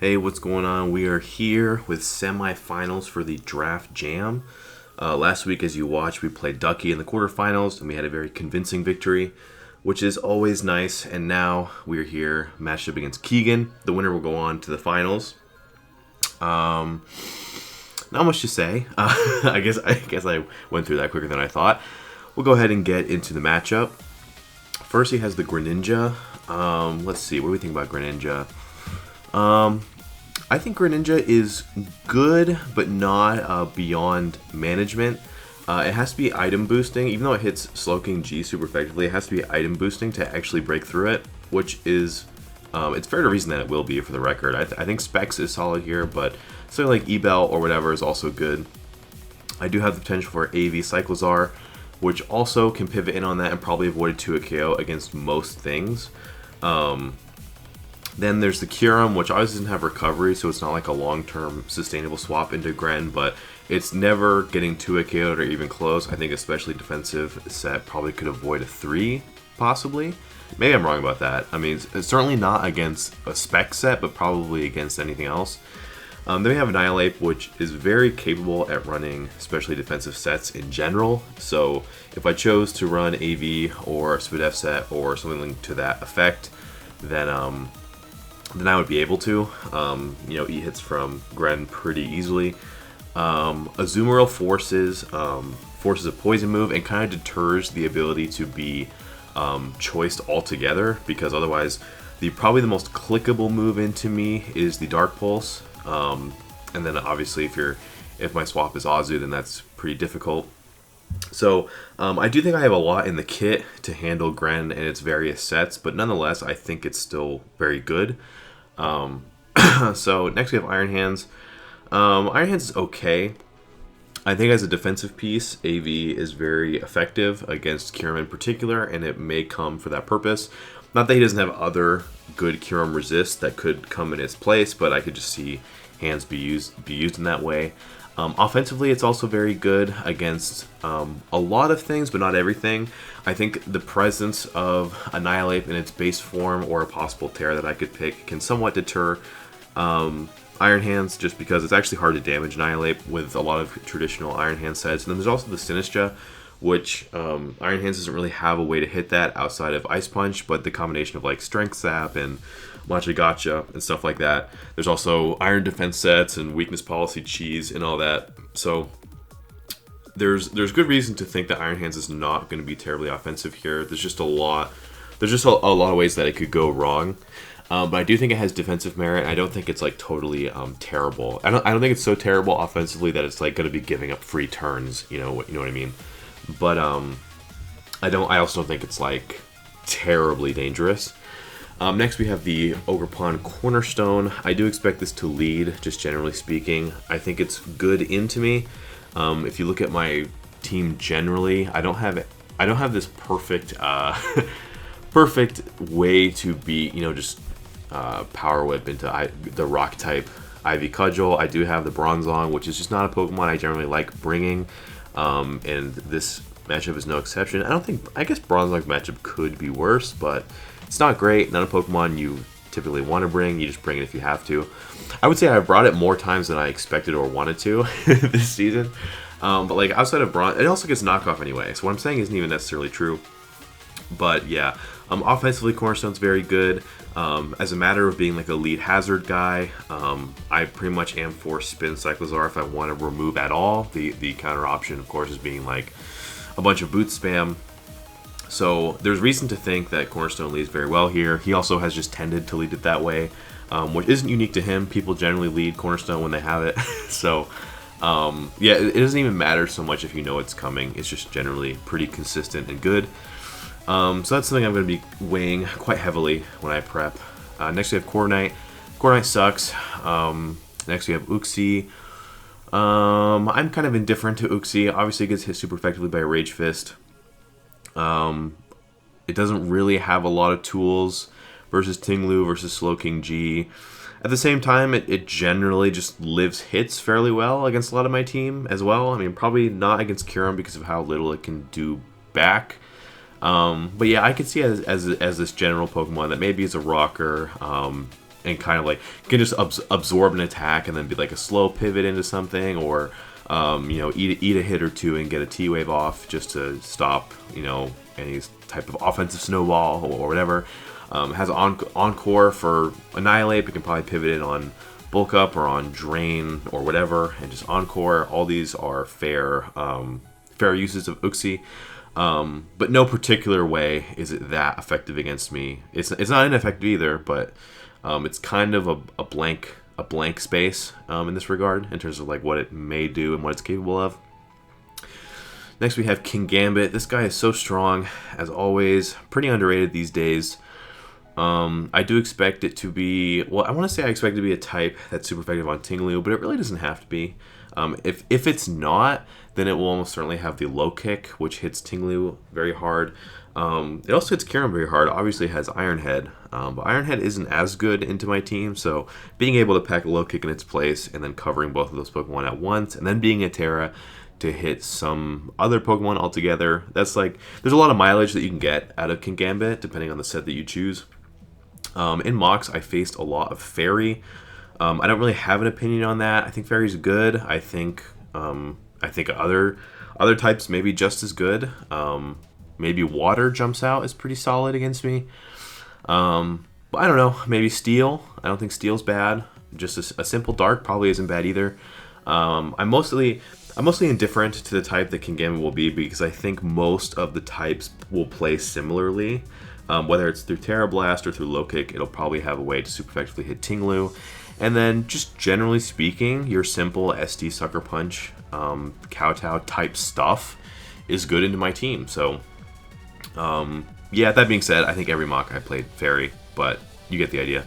Hey, what's going on? We are here with semifinals for the Draft Jam. Last week, as you watched, we played Ducky in the quarterfinals, and we had a very convincing victory, which is always nice. And now we're here, matched up against Keegan. The winner will go on to the finals. Not much to say. I guess I went through that quicker than I thought. We'll go ahead and get into the matchup. First, he has the Greninja. Let's see. What do we think about Greninja? I think Greninja is good, but not beyond management. It has to be item boosting, even though it hits Slowking G super effectively. It has to be item boosting to actually break through it, which is it's fair to reason that it will be for the record. I think Specs is solid here, but something like Ebel or whatever is also good. I do have the potential for AV Cyclozar, which also can pivot in on that and probably avoid 2 KO against most things. Then there's the Kyurem, which obviously doesn't have recovery, so it's not like a long-term sustainable swap into Gren, but it's never getting 2 KO'd or even close. I think especially defensive set probably could avoid a 3, possibly. Maybe I'm wrong about that. I mean, it's certainly not against a spec set, but probably against anything else. Then we have Annihilate, which is very capable at running especially defensive sets in general. So if I chose to run AV or a SPDF set or something to that effect, then I would be able to, eat hits from Gren pretty easily. Azumarill forces a poison move and kind of deters the ability to be choiced altogether, because otherwise, probably the most clickable move into me is the Dark Pulse, and then obviously if my swap is Azu, then that's pretty difficult. So I do think I have a lot in the kit to handle Gren and its various sets, but nonetheless, I think it's still very good. So next we have Iron Hands. Iron Hands is okay. I think as a defensive piece, AV is very effective against Kyurem in particular, and it may come for that purpose. Not that he doesn't have other good Kyurem resists that could come in its place, but I could just see Hands be used in that way. Offensively, it's also very good against a lot of things, but not everything. I think the presence of Annihilate in its base form or a possible Tera that I could pick can somewhat deter Iron Hands, just because it's actually hard to damage Annihilate with a lot of traditional Iron Hand sets. And then there's also the Sinistra, which Iron Hands doesn't really have a way to hit that outside of Ice Punch, but the combination of like Strength Sap and Matcha Gotcha and stuff like that. There's also Iron Defense sets and Weakness Policy Cheese and all that. So there's good reason to think that Iron Hands is not going to be terribly offensive here. There's just a lot of ways that it could go wrong. But I do think it has defensive merit. I don't think it's like totally terrible. I don't think it's so terrible offensively that it's like going to be giving up free turns. You know what I mean? But I also don't think it's like terribly dangerous. Next we have the Ogerpon-Cornerstone. I do expect this to lead, just generally speaking. I think it's good into me. If you look at my team generally, I don't have this perfect perfect way to beat, just Power Whip into the Rock type Ivy Cudgel. I do have the Bronzong, which is just not a Pokemon I generally like bringing, and this matchup is no exception. I guess Bronzong's matchup could be worse, but it's not great. Not a Pokemon you typically want to bring. You just bring it if you have to. I would say I've brought it more times than I expected or wanted to this season. But like outside of Bronze, it also gets knockoff anyway. So what I'm saying isn't even necessarily true. But yeah, offensively, Cornerstone's very good. As a matter of being like a lead hazard guy, I pretty much am for Spin Cyclozar if I want to remove at all. The counter option, of course, is being like a bunch of boot spam. So there's reason to think that Cornerstone leads very well here. He also has just tended to lead it that way, which isn't unique to him. People generally lead Cornerstone when they have it. So yeah, it doesn't even matter so much if you know it's coming. It's just generally pretty consistent and good. So that's something I'm going to be weighing quite heavily when I prep. Next we have Corviknight. Corviknight sucks. Next we have Uxie. I'm kind of indifferent to Uxie. Obviously it gets hit super effectively by Rage Fist. It doesn't really have a lot of tools versus Tinglu versus Slowking G. At the same time, it generally just lives hits fairly well against a lot of my team as well. I mean, probably not against Kyurem because of how little it can do back. But yeah, I could see as this general Pokemon that maybe is a rocker. and kind of like can just absorb an attack and then be like a slow pivot into something, or eat a hit or two and get a T-wave off just to stop any type of offensive snowball or whatever. Has Encore for Annihilate, but can probably pivot it on Bulk Up or on Drain or whatever, and just Encore. All these are fair uses of Uxie. But no particular way is it that effective against me. It's not ineffective either, but it's kind of a blank space in this regard in terms of like what it may do and what it's capable of. Next we have Kingambit. This guy is so strong, as always. Pretty underrated these days. I do expect it to be, well, I want to say I expect it to be a type that's super effective on Ting-Lu, but it really doesn't have to be. If it's not, then it will almost certainly have the low kick, which hits Ting-Lu very hard. It also hits Kieran very hard. Obviously it has Iron Head, but Iron Head isn't as good into my team, so being able to pack a low kick in its place and then covering both of those Pokemon at once, and then being a Tera to hit some other Pokemon altogether, that's like, there's a lot of mileage that you can get out of Kingambit depending on the set that you choose. In Mox, I faced a lot of Fairy. I don't really have an opinion on that. I think Fairy's good. I think other types maybe just as good. Maybe Water jumps out as pretty solid against me. But I don't know. Maybe Steel. I don't think Steel's bad. Just a simple Dark probably isn't bad either. I'm mostly indifferent to the type that Kingambit will be, because I think most of the types will play similarly. Whether it's through Terra Blast or through Low Kick, it'll probably have a way to super effectively hit Ting-Lu. And then, just generally speaking, your simple SD Sucker Punch, Kowtow type stuff is good into my team. So, yeah, that being said, I think every mock I played Fairy, but you get the idea.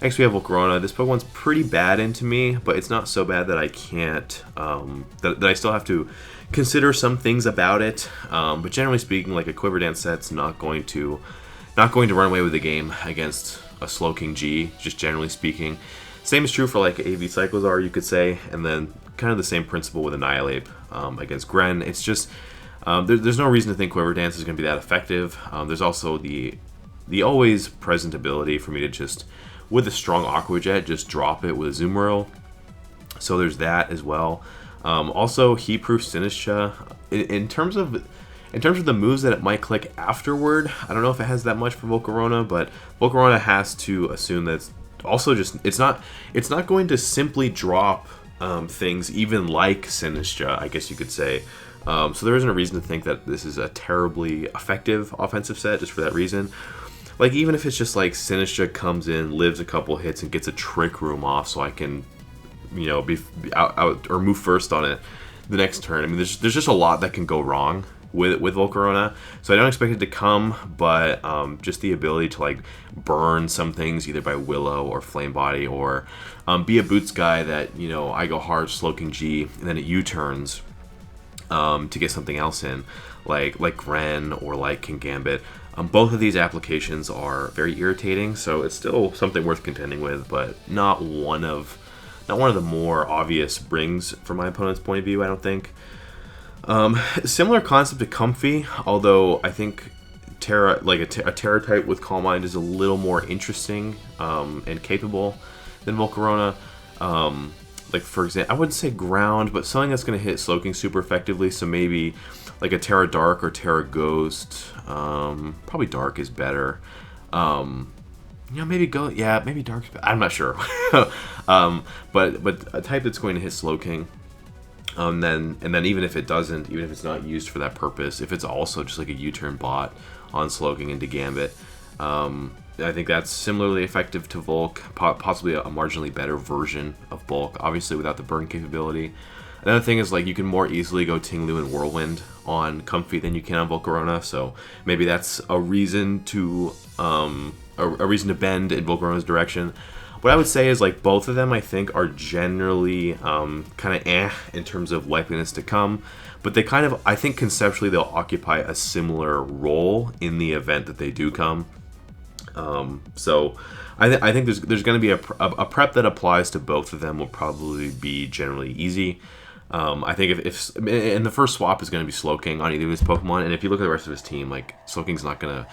Next we have Volcarona. This Pokemon's pretty bad into me, but it's not so bad that I can't, that I still have to consider some things about it. But generally speaking, like a Quiver Dance set's not going to run away with the game against a Slowking G, just generally speaking. Same is true for like AV Cyclozar, you could say, and then kind of the same principle with Annihilate against Gren. It's just, there's no reason to think Quiver Dance is going to be that effective. There's also the always present ability for me to just, with a strong Aqua Jet, just drop it with a Azumarill. So there's that as well. Also, Heat-Proof Sinistcha. In terms of the moves that it might click afterward, I don't know if it has that much for Volcarona, but Volcarona has to assume that it's also just, it's not going to simply drop things even like Sinistcha, I guess you could say. So there isn't a reason to think that this is a terribly effective offensive set just for that reason. Like, even if it's just like Sinistcha comes in, lives a couple hits, and gets a Trick Room off so I can, be out or move first on it the next turn. I mean, there's just a lot that can go wrong with Volcarona, so I don't expect it to come, but just the ability to like burn some things either by Willow or Flame Body, or be a Boots guy that I go hard Slowking G and then it U-turns to get something else in, like Gren or like Kingambit. Both of these applications are very irritating, so it's still something worth contending with, but not one of the more obvious brings from my opponent's point of view, I don't think. Similar concept to Comfy, although I think Terra, like a Terra type with Calm Mind, is a little more interesting and capable than Volcarona. Like, for example, I wouldn't say Ground, but something that's going to hit Slowking super effectively, so maybe like a Terra Dark or Terra Ghost. Probably Dark is better. Maybe Dark's better. I'm not sure. But a type that's going to hit Slowking. And then even if it doesn't, even if it's not used for that purpose, if it's also just like a U-turn bot on Slowking into Gambit, I think that's similarly effective to Volk, possibly a marginally better version of Bulk, obviously without the burn capability. Another thing is, like, you can more easily go Ting-Lu and Whirlwind on Comfy than you can on Volcarona, so maybe that's a reason to bend in Volcarona's direction. What I would say is, like, both of them, I think, are generally kind of in terms of likeliness to come, but they kind of, I think conceptually they'll occupy a similar role in the event that they do come. So I think there's going to be a prep that applies to both of them will probably be generally easy. I think if and the first swap is going to be Slowking on either of his Pokemon, and if you look at the rest of his team, like, Slowking's not going to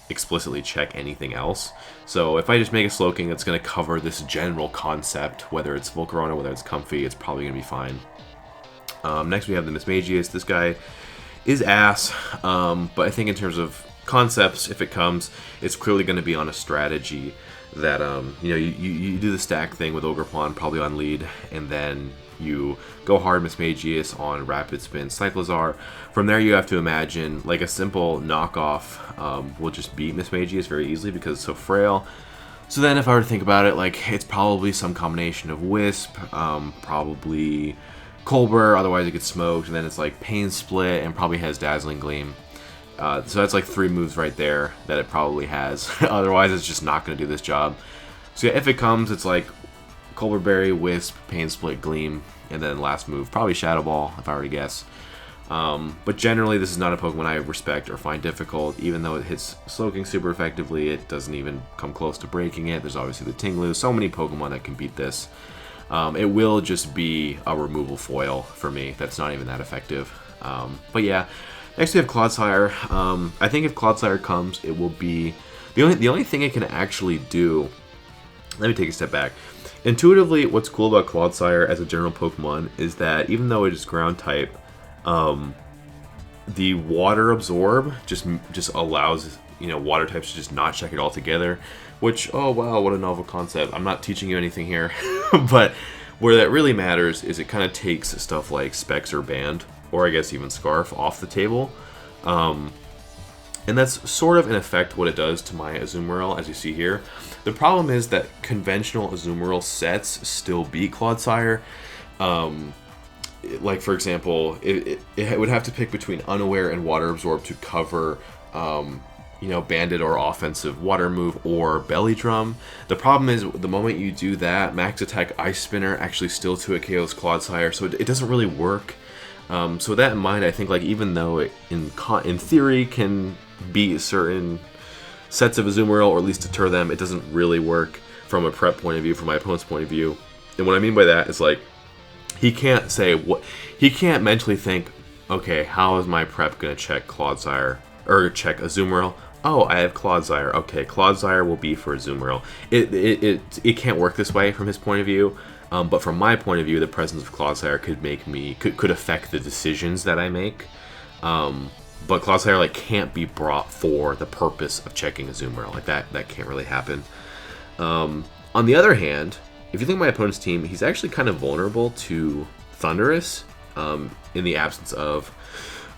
explicitly check anything else. So if I just make a Slowking that's going to cover this general concept, whether it's Volcarona, whether it's Comfy, it's probably going to be fine. Next we have the Mismagius. This guy is ass, but I think in terms of concepts, if it comes, it's clearly going to be on a strategy that, you do the stack thing with Ogerpon, probably on lead, and then you go hard Mismagius on Rapid Spin Cyclizar. From there, you have to imagine like a simple knockoff will just beat Mismagius very easily because it's so frail. So then if I were to think about it, like it's probably some combination of Wisp, probably Colbur, otherwise it gets smoked, and then it's like Pain Split and probably has Dazzling Gleam. So that's like 3 moves right there that it probably has. Otherwise it's just not going to do this job. So yeah, if it comes, it's like Colbur Berry, Wisp, Pain Split, Gleam, and then last move, probably Shadow Ball, if I were to guess. But generally, this is not a Pokemon I respect or find difficult. Even though it hits Slowking super effectively, it doesn't even come close to breaking it. There's obviously the Tinglu. So many Pokemon that can beat this. It will just be a removal foil for me. That's not even that effective. But yeah, next we have Clodsire. I think if Clodsire comes, it will be... The only thing it can actually do... Let me take a step back. Intuitively, what's cool about Clodsire as a general Pokemon is that even though it is ground type, the water absorb just allows water types to just not check it all together. Which, oh wow, what a novel concept! I'm not teaching you anything here, but where that really matters is it kind of takes stuff like Specs or Band, or I guess even Scarf, off the table. And that's sort of in effect what it does to my Azumarill, as you see here. The problem is that conventional Azumarill sets still beat Clodsire. Like, for example, it would have to pick between Unaware and Water Absorb to cover, Bandit or offensive Water Move or Belly Drum. The problem is, the moment you do that, Max Attack Ice Spinner actually still 2-hit KOs Clodsire, so it doesn't really work. So with that in mind, I think like even though it in theory can beat certain sets of Azumarill, or at least deter them, it doesn't really work from a prep point of view, from my opponent's point of view. And what I mean by that is like, he can't mentally think, okay, how is my prep gonna check Clodsire or check Azumarill? Oh, I have Clodsire. Okay, Clodsire will be for Azumarill. It can't work this way from his point of view. But from my point of view, the presence of Clodsire could affect the decisions that I make. But Clodsire like can't be brought for the purpose of checking Azumarill. Like that can't really happen. On the other hand, if you think of my opponent's team, he's actually kind of vulnerable to Thundurus in the absence of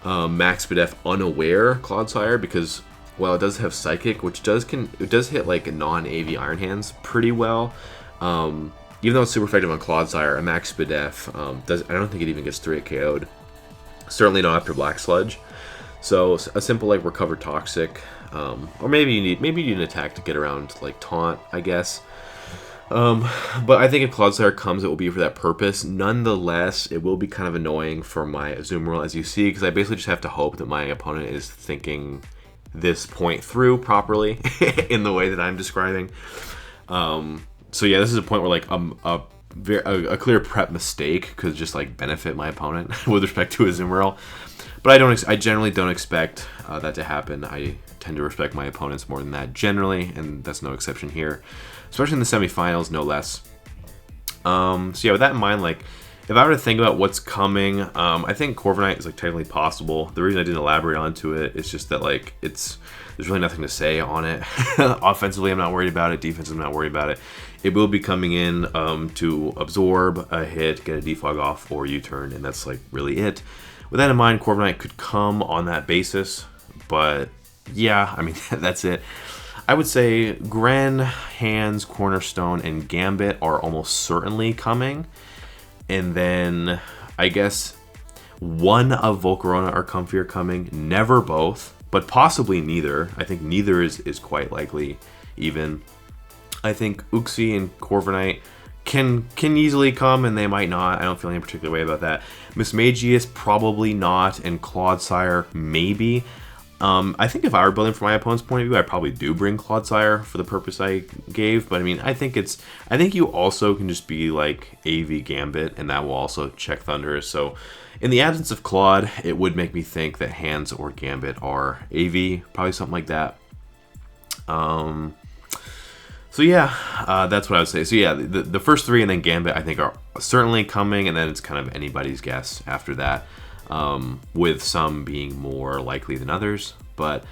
Max Spadef Unaware Clodsire, because while it does have Psychic, which does hit like non-AV Iron Hands pretty well. Even though it's super effective on Clodsire, a Max Spadef I don't think it even gets 3-hit KO'd. Certainly not after Black Sludge. So a simple like Recover Toxic, or maybe you need an attack to get around like Taunt, I guess. But I think if Clodsire comes, it will be for that purpose. Nonetheless, it will be kind of annoying for my Azumarill, as you see, because I basically just have to hope that my opponent is thinking this point through properly in the way that I'm describing. So yeah, this is a point where like a clear prep mistake could just like benefit my opponent with respect to Azumarill. But I generally don't expect that to happen. I tend to respect my opponents more than that generally, and that's no exception here, especially in the semifinals, no less. So yeah, with that in mind, like if I were to think about what's coming, I think Corviknight is like technically possible. The reason I didn't elaborate onto it is just that like there's really nothing to say on it. Offensively, I'm not worried about it. Defensively, I'm not worried about it. It will be coming in to absorb a hit, get a defog off, or U-turn, and that's like really it. With that in mind, Corviknight could come on that basis, but yeah, I mean, that's it. I would say Gren, Hands, Cornerstone, and Gambit are almost certainly coming. And then I guess one of Volcarona or Comfy are coming. Never both, but possibly neither. I think neither is quite likely even. I think Uxie and Corviknight can easily come, and they might not. I don't feel any particular way about that. Mismagius, probably not, and Clodsire, maybe. I think if I were building from my opponent's point of view, I probably do bring Clodsire for the purpose I gave. But I mean, I think you also can just be like AV Gambit, and that will also check Thundurus. So in the absence of Claude, it would make me think that Hands or Gambit are AV, probably something like that. So yeah, that's what I would say. So yeah, the first three and then Gambit I think are certainly coming, and then it's kind of anybody's guess after that, with some being more likely than others. But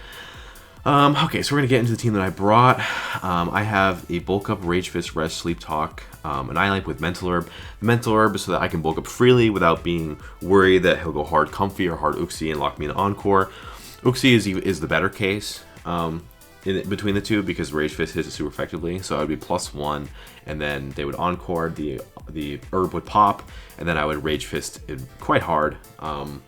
okay, so we're gonna get into the team that I brought. I have a bulk up Rage Fist, Rest, Sleep Talk, Annihilate with Mental Herb. The Mental Herb is so that I can bulk up freely without being worried that he'll go hard Comfy or hard Uxie and lock me in Encore. Uxie is the better case. Between the two, because Rage Fist hits it super effectively, so I would be +1, and then they would Encore, the herb would pop, and then I would Rage Fist it quite hard. The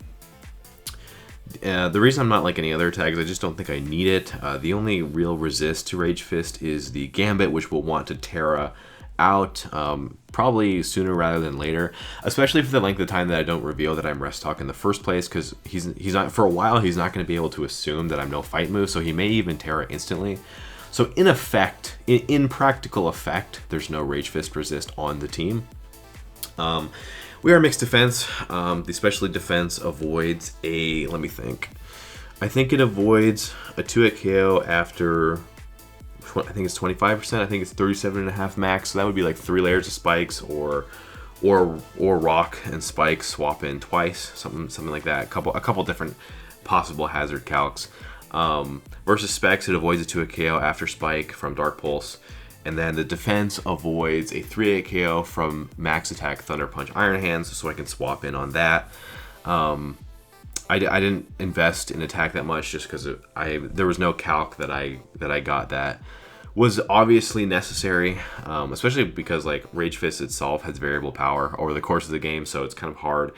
reason I'm not like any other tags, I just don't think I need it. The only real resist to Rage Fist is the Gambit, which will want to Tera out probably sooner rather than later, especially for the length of time that I don't reveal that I'm Rest Talk in the first place, because he's not, for a while he's not going to be able to assume that I'm no fight move, so he may even Tera instantly. So in effect, in practical effect, there's no Rage Fist resist on the team. We are mixed defense. The specialty defense avoids a, let me think, I think it avoids a 2-hit KO after, I think it's 25%. I think it's 37.5 max. So that would be like 3 layers of spikes, or rock and spikes swap in twice, something like that. A couple different possible hazard calcs. Versus specs, it avoids a 2-hit KO after spike from Dark Pulse, and then the defense avoids a 3-hit KO from max attack Thunder Punch Iron Hands, so I can swap in on that. I didn't invest in attack that much just because there was no calc that I got that was obviously necessary, especially because like Rage Fist itself has variable power over the course of the game, so it's kind of hard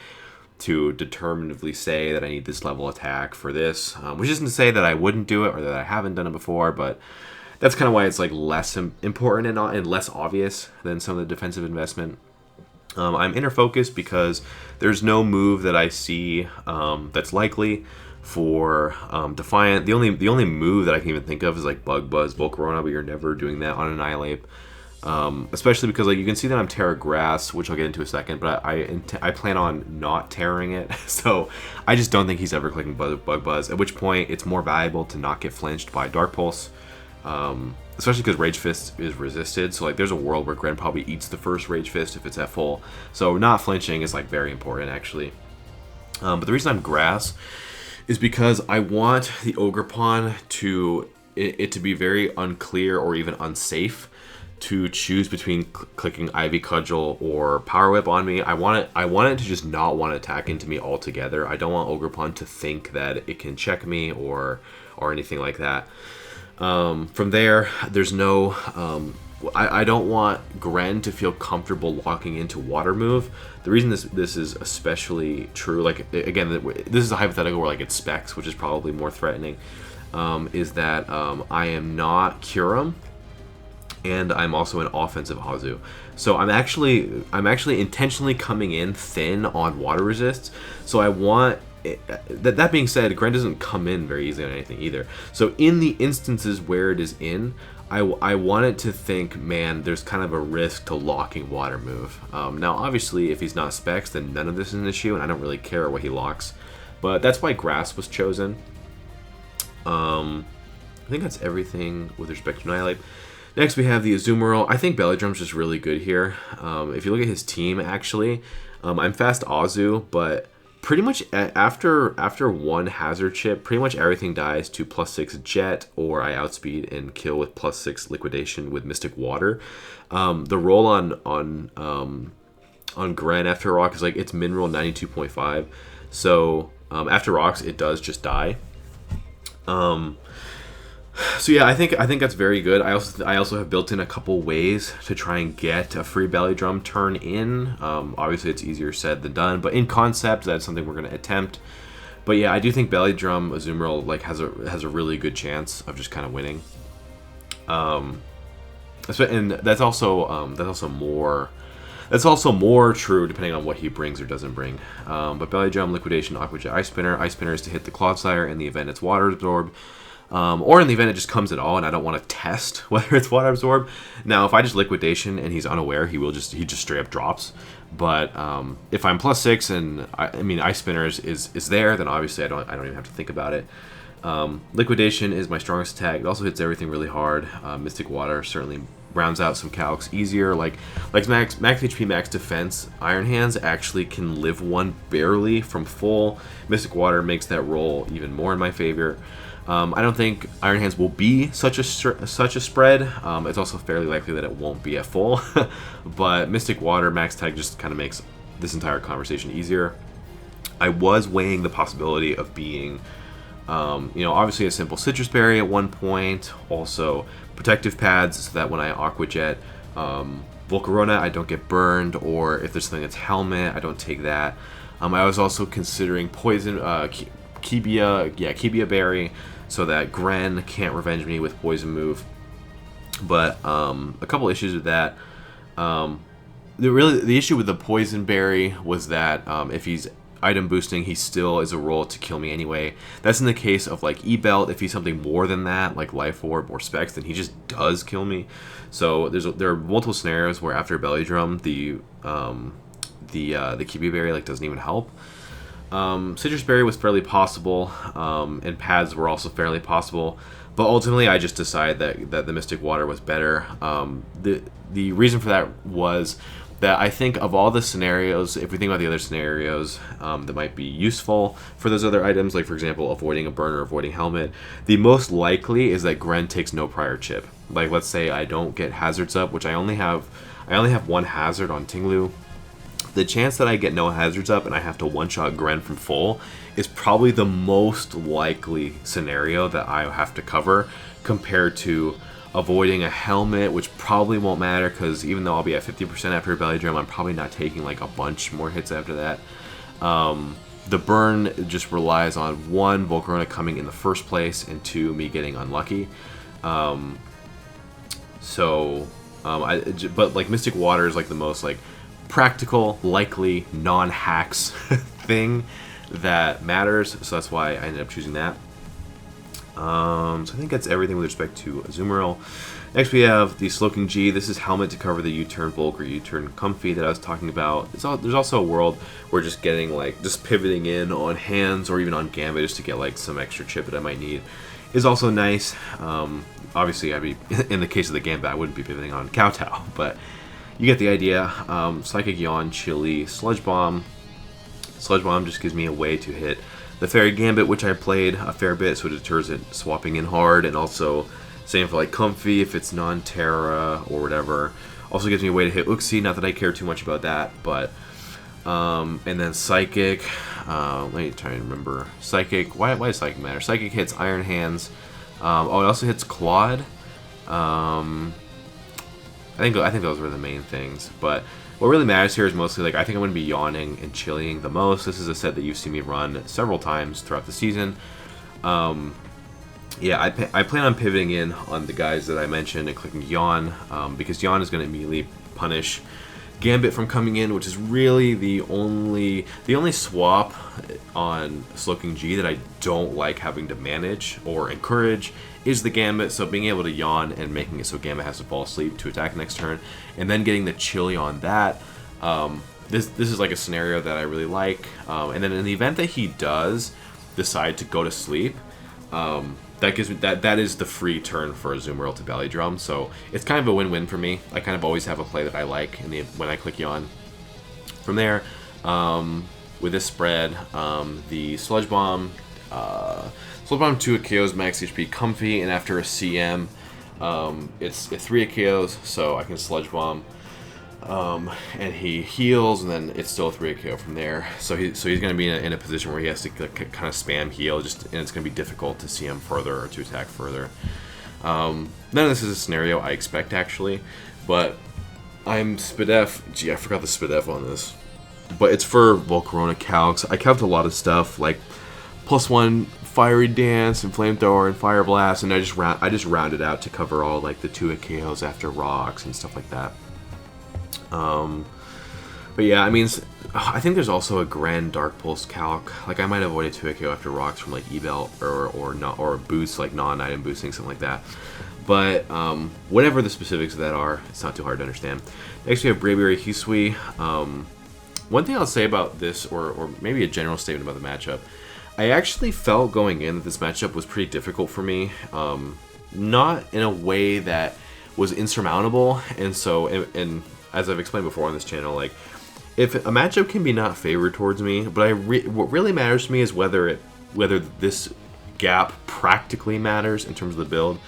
to determinatively say that I need this level attack for this, which isn't to say that I wouldn't do it or that I haven't done it before, but that's kind of why it's like less important and less obvious than some of the defensive investment. I'm inner focused because there's no move that I see that's likely for Defiant. The only move that I can even think of is like Bug Buzz, Volcarona, but you're never doing that on Annihilate. Especially because like you can see that I'm Terra Grass, which I'll get into in a second, but I plan on not tearing it, so I just don't think he's ever clicking Bug Buzz. At which point it's more valuable to not get flinched by Dark Pulse. Especially because Rage Fist is resisted, so like there's a world where Gren probably eats the first Rage Fist if it's at full. So not flinching is like very important actually. But the reason I'm Grass is because I want the Ogerpon to be very unclear or even unsafe to choose between clicking Ivy Cudgel or Power Whip on me. I want it to just not want to attack into me altogether. I don't want Ogerpon to think that it can check me or anything like that. From there, there's no, I don't want Gren to feel comfortable locking into Water Move. The reason this is especially true, like, again, this is a hypothetical where, like, it's Specs, which is probably more threatening, is that I am not Kyurem, and I'm also an offensive Azu. So I'm actually intentionally coming in thin on water resists, so I want... That being said, Gren doesn't come in very easily on anything either. So in the instances where it is in, I want it to think, man, there's kind of a risk to locking Water Move. Now, obviously, if he's not Specs, then none of this is an issue, and I don't really care what he locks. But that's why Grass was chosen. I think that's everything with respect to Annihilate. Next, we have the Azumarill. I think Belly Drum's just really good here. If you look at his team, actually, I'm fast Azu, but... pretty much after one hazard chip, pretty much everything dies to +6 Jet, or I outspeed and kill with +6 Liquidation with Mystic Water. The roll on Gren after Rock is like it's mineral 92.5, so after rocks it does just die. So yeah, I think that's very good. I also have built in a couple ways to try and get a free Belly Drum turn in. Obviously, it's easier said than done, but in concept, that's something we're going to attempt. But yeah, I do think Belly Drum Azumarill like has a really good chance of just kind of winning. And that's also more true depending on what he brings or doesn't bring. But Belly Drum, Liquidation, Aqua Jet, Ice Spinner. Ice Spinner is to hit the Clodsire in the event it's Water Absorb. Or in the event it just comes at all and I don't want to test whether it's Water Absorb. Now, if I just Liquidation and he's unaware, he just straight up drops. But if I'm +6 and I mean Ice Spinner is there, then obviously I don't even have to think about it. Liquidation is my strongest attack. It also hits everything really hard. Mystic Water certainly rounds out some calcs easier. Like max HP, max defense. Iron Hands actually can live one barely from full. Mystic Water makes that roll even more in my favor. I don't think Iron Hands will be such a spread. It's also fairly likely that it won't be at full. But Mystic Water max tag just kind of makes this entire conversation easier. I was weighing the possibility of being, obviously a simple Citrus Berry at one point. Also protective pads so that when I Aqua Jet Volcarona, I don't get burned, or if there's something that's Helmet, I don't take that. I was also considering Poison, Kibia Berry, so that Gren can't revenge me with Poison move. But a couple issues with that. The issue with the Poison Berry was that if he's item boosting, he still is a roll to kill me anyway. That's in the case of like E-Belt. If he's something more than that, like Life Orb or Specs, then he just does kill me. So there are multiple scenarios where after Belly Drum, the Kibia Berry like doesn't even help. Citrus Berry was fairly possible, and pads were also fairly possible, but ultimately I just decided that the Mystic Water was better. The reason for that was that I think of all the scenarios, if we think about the other scenarios that might be useful for those other items, like for example avoiding a burn or avoiding Helmet, the most likely is that Gren takes no prior chip. Like let's say I don't get hazards up, which I only have one hazard on Tinglu. The chance that I get no hazards up and I have to one-shot Gren from full is probably the most likely scenario that I have to cover, compared to avoiding a Helmet, which probably won't matter because even though I'll be at 50% after a Belly Drum, I'm probably not taking like a bunch more hits after that. The burn just relies on one, Volcarona coming in the first place, and two, me getting unlucky. But like Mystic Water is like the most like practical, likely, non-hacks thing that matters, so that's why I ended up choosing that. So I think that's everything with respect to Azumarill. Next we have the Slowking G. This is Helmet to cover the U-turn Bulk or U-turn Comfy that I was talking about. There's also a world where just getting like just pivoting in on Hands or even on Gambit just to get like some extra chip that I might need is also nice. Obviously I'd be in the case of the Gambit I wouldn't be pivoting on Kowtow, but you get the idea. Psychic Yawn, Chili, Sludge Bomb. Sludge Bomb just gives me a way to hit the Fairy Gambit, which I played a fair bit, so it deters it swapping in hard, and also same for like Comfy if it's non-Terra or whatever. Also gives me a way to hit Uxie, not that I care too much about that, but and then Psychic. Let me try and remember. Psychic. Why does Psychic matter? Psychic hits Iron Hands. It also hits Claude. I think those were the main things, but what really matters here is mostly like I think I'm going to be yawning and chilling the most. This is a set that you've seen me run several times throughout the season. Yeah, I plan on pivoting in on the guys that I mentioned and clicking Yawn, because Yawn is going to immediately punish Gambit from coming in, which is really the only swap on Slowking G that I don't like having to manage or encourage is the Gambit. So being able to Yawn and making it so Gambit has to fall asleep to attack next turn, and then getting the Chili on that, this is like a scenario that I really like. And then in the event that he does decide to go to sleep, that gives me that is the free turn for Azumarill to Belly Drum, so it's kind of a win-win for me. I kind of always have a play that I like when I click Yawn. From there, with this spread, the Sludge Bomb 2 KOs max HP Comfy, and after a CM, it's 3 KOs, so I can Sludge Bomb. And he heals, and then it's still a 3 KO from there. So he's going to be in a position where he has to kind of spam heal, and it's going to be difficult to see him further or to attack further. None of this is a scenario I expect actually, but I'm Spadef. Gee, I forgot the Spadef on this, but it's for Volcarona calcs. I calced a lot of stuff like +1 Fiery Dance and Flamethrower and Fire Blast, and I just rounded out to cover all like the 2 KOs after rocks and stuff like that. But yeah, I mean, I think there's also a Grand Dark Pulse calc. Like I might avoid a 2 KO after rocks from like E-Belt or boost, like non-item boosting, something like that. But whatever the specifics of that are, it's not too hard to understand. Next we have BRAVIARY Hisui. One thing I'll say about this, or maybe a general statement about the matchup, I actually felt going in that this matchup was pretty difficult for me. Not in a way that was insurmountable, and so, and as I've explained before on this channel, like, if a matchup can be not favored towards me, but what really matters to me is whether this gap practically matters in terms of the build.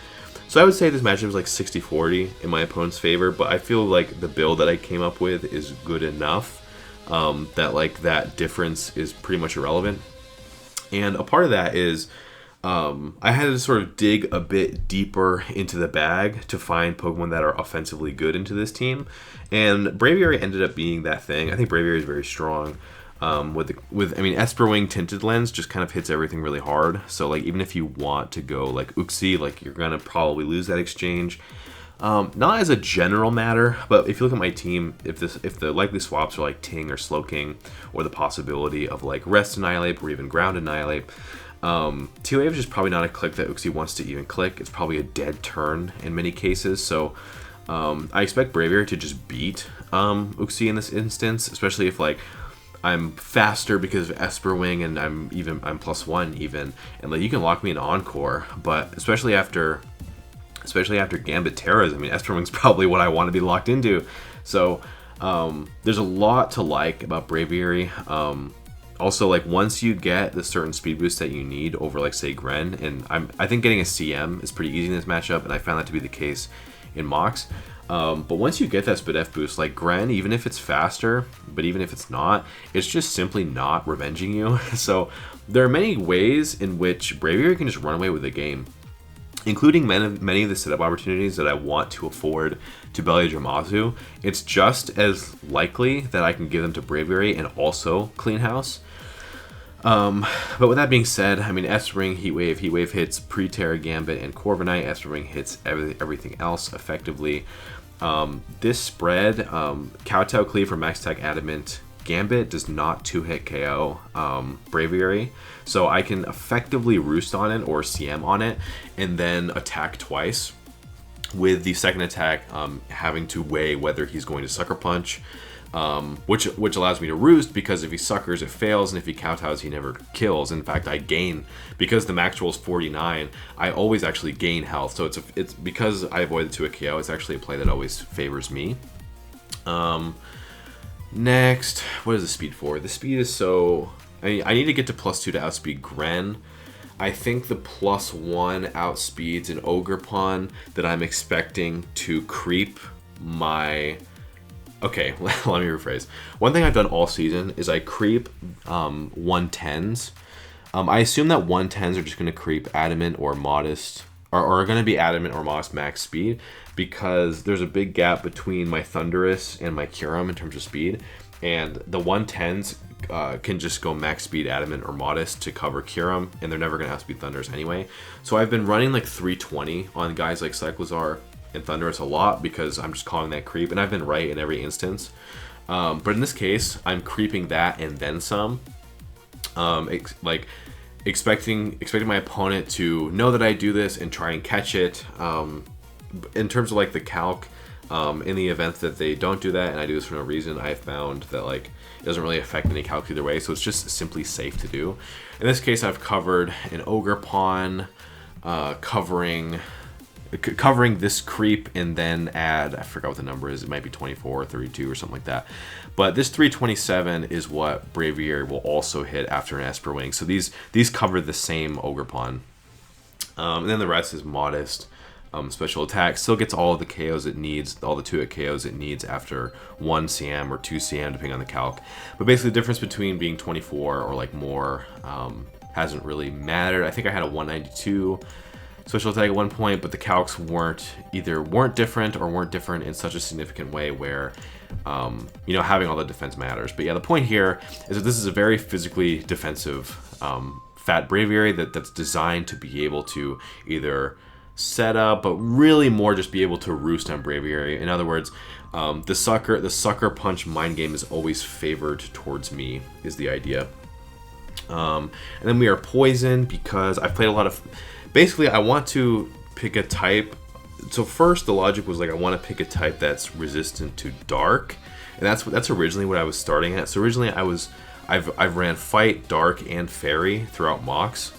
So I would say this matchup is like 60-40 in my opponent's favor, but I feel like the build that I came up with is good enough that like that difference is pretty much irrelevant. And a part of that is I had to sort of dig a bit deeper into the bag to find Pokemon that are offensively good into this team, and Braviary ended up being that thing. I think Braviary is very strong. I mean, Esperwing Tinted Lens just kind of hits everything really hard. So like even if you want to go like Uxie, like you're gonna probably lose that exchange. Not as a general matter, but if you look at my team, if the likely swaps are like Ting or Slowking, or the possibility of like Rest Annihilate or even Ground Annihilate, T-Wave is just probably not a click that Uxie wants to even click. It's probably a dead turn in many cases. So I expect Braviary to just beat Uxie in this instance, especially if like I'm faster because of Esperwing and I'm +1 even, and like you can lock me in Encore, but especially after Gambit Terras, I mean, Esperwing's probably what I want to be locked into. So there's a lot to like about Braviary. Also, like once you get the certain speed boost that you need over, like say Gren, and I think getting a CM is pretty easy in this matchup, and I found that to be the case in Mox. But once you get that SpDef boost, like Gren, even if it's faster, but even if it's not, it's just simply not revenging you. So there are many ways in which Braviary can just run away with the game, including many of the setup opportunities that I want to afford to Bellydramazu. It's just as likely that I can give them to Braviary and also clean house. But with that being said, I mean, S-Ring, Heat Wave hits pre-Tera Gambit and Corviknight. S-Ring hits everything else effectively. This spread, Kowtow Cleave for Max Attack Adamant Gambit does not 2-hit KO Braviary, so I can effectively Roost on it or CM on it and then attack twice, with the second attack having to weigh whether he's going to Sucker Punch, which allows me to Roost, because if he suckers it fails, and if he kowtows he never kills. In fact, I gain, because the max roll is 49, I always actually gain health, so it's because I avoided 2-hit KO, it's actually a play that always favors me. Next, what is the speed for? The speed is so... I need to get to +2 to outspeed Gren. I think the +1 outspeeds an Ogerpon that I'm expecting to creep my... Okay, let me rephrase. One thing I've done all season is I creep 110s. I assume that 110s are just going to creep Adamant or Modest, or are going to be Adamant or Modest max speed, because there's a big gap between my Thundurus and my Kyurem in terms of speed, and the 110s can just go max speed Adamant or Modest to cover Kyurem, and they're never going to outspeed Thundurus anyway. So I've been running like 320 on guys like Cyclizar and Thundurus a lot, because I'm just calling that creep, and I've been right in every instance. But in this case, I'm creeping that and then some. Expecting my opponent to know that I do this and try and catch it. In terms of like the calc, in the event that they don't do that and I do this for no reason, I found that like it doesn't really affect any calc either way, so it's just simply safe to do. In this case, I've covered an Ogerpon, covering this creep, and then add, I forgot what the number is, it might be 24 or 32 or something like that, but this 327 is what Braviary will also hit after an Esperwing. So these cover the same Ogerpon, and then the rest is Modest. Special attack still gets all of the KOs it needs, all the 2-hit KOs it needs after 1 CM or 2 CM depending on the calc. But basically the difference between being 24 or like more hasn't really mattered. I think I had a 192 special attack at one point, but the calcs weren't different or weren't different in such a significant way where having all the defense matters. But yeah, the point here is that this is a very physically defensive fat Braviary that's designed to be able to either set up, but really more just be able to Roost on Braviary. In other words, the sucker punch mind game is always favored towards me, is the idea. And then we are poisoned because I've played a lot of... Basically, I want to pick a type. So first, the logic was like I want to pick a type that's resistant to dark, and that's originally what I was starting at. So originally, I was I've ran Fight, Dark, and Fairy throughout mocks.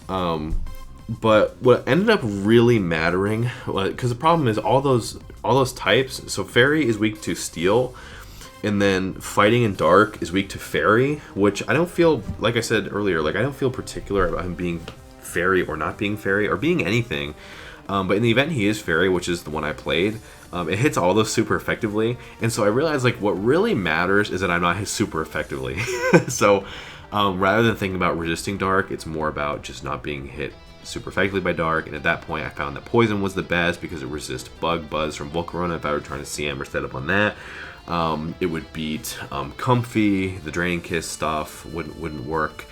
But what ended up really mattering, because the problem is all those types. So Fairy is weak to Steel, and then Fighting and Dark is weak to Fairy, which I don't feel, like I said earlier, like I don't feel particular about him being Fairy or not being Fairy or being anything. But in the event he is Fairy, which is the one I played, it hits all those super effectively. And so I realized like what really matters is that I'm not hit super effectively. So rather than thinking about resisting Dark, it's more about just not being hit super effectively by Dark. And at that point I found that Poison was the best because it resists Bug Buzz from Volcarona if I were trying to CM or set up on that. It would beat Comfy, the Draining Kiss stuff wouldn't work.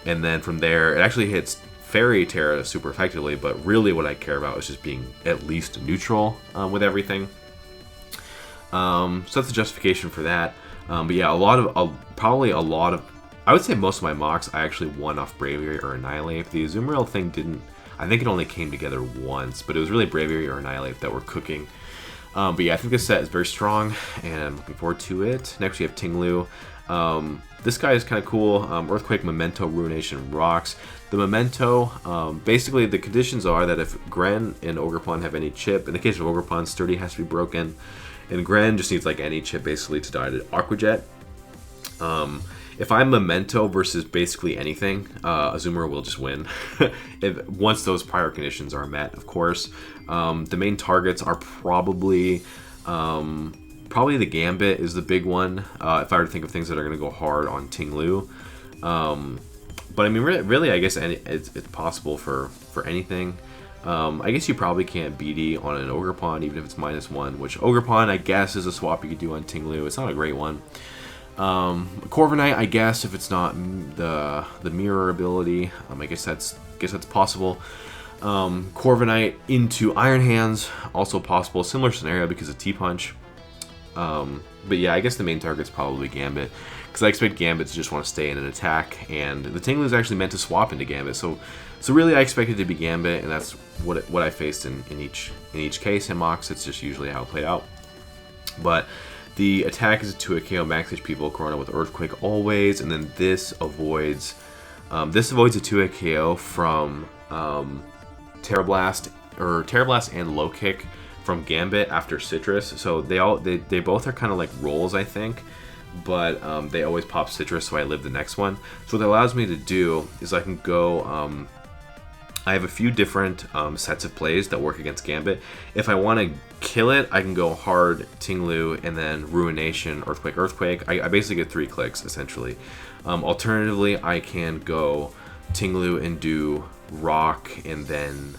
And then from there it actually hits Fairy Tera super effectively, but really what I care about is just being at least neutral with everything. So that's the justification for that. But yeah, probably a lot of, I would say most of my mocks I actually won off Braviary or Annihilate. The Azumarill thing didn't, I think it only came together once, but it was really Braviary or Annihilate that were cooking. But yeah, I think this set is very strong, and I'm looking forward to it. Next we have Tinglu. This guy is kind of cool. Earthquake, Memento, Ruination, Rocks. The Memento, basically the conditions are that if Gren and Ogerpon have any chip, in the case of Ogerpon, Sturdy has to be broken, and Gren just needs like any chip basically to die to Aqua Jet. If I'm Memento versus basically anything, Azumarill will just win. Once those prior conditions are met, of course. The main targets are probably the Gambit is the big one, if I were to think of things that are going to go hard on Tinglu. But I mean, really, I guess it's possible for anything. I guess you probably can't BD on an Ogerpon, even if it's -1, which Ogerpon, I guess, is a swap you could do on Tinglu. It's not a great one. Corviknight, I guess, if it's not the mirror ability, I guess that's possible. Corviknight into Iron Hands, also possible. Similar scenario because of T-Punch. But yeah, I guess the main target's probably Gambit, because I expect Gambit to just want to stay in an attack, and the Tinglu is actually meant to swap into Gambit. So really, I expect it to be Gambit, and that's what I faced in each case in mocks. It's just usually how it played out. But the attack is a 2 KO max HP Volcarona with Earthquake always, and then this avoids a 2 KO from Terra Blast and Low Kick from Gambit after Citrus. So they both are kind of like rolls, I think, but they always pop Citrus, so I live the next one. So what that allows me to do is I can go. I have a few different sets of plays that work against Gambit. If I want to kill it, I can go hard Tinglu and then Ruination, Earthquake. I basically get 3 clicks essentially. Alternatively, I can go Tinglu and do Rock and then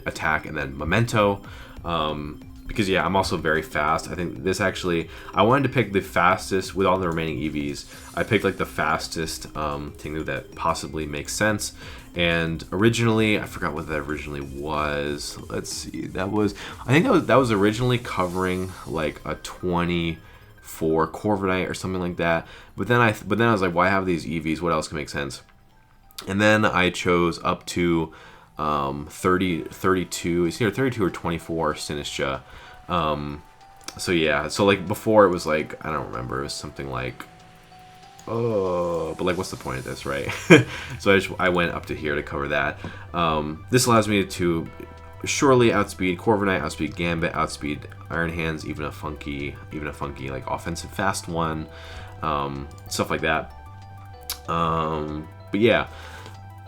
attack and then Memento. Because yeah, I'm also very fast. I think this actually, I wanted to pick the fastest with all the remaining EVs. I picked like the fastest Tinglu that possibly makes sense. And originally, I forgot what that originally was. Let's see, that was originally covering like a 24 Corviknight or something like that. But then I was like, why have these EVs? What else can make sense? And then I chose up to 32. It's either 32 or 24 Sinistra. So yeah, so like before it was like, I don't remember, it was something like, oh, but like what's the point of this, right? So I went up to here to cover that. This allows me to surely outspeed Corviknight, outspeed Gambit, outspeed Iron Hands, even a funky like offensive fast one, stuff like that. But yeah,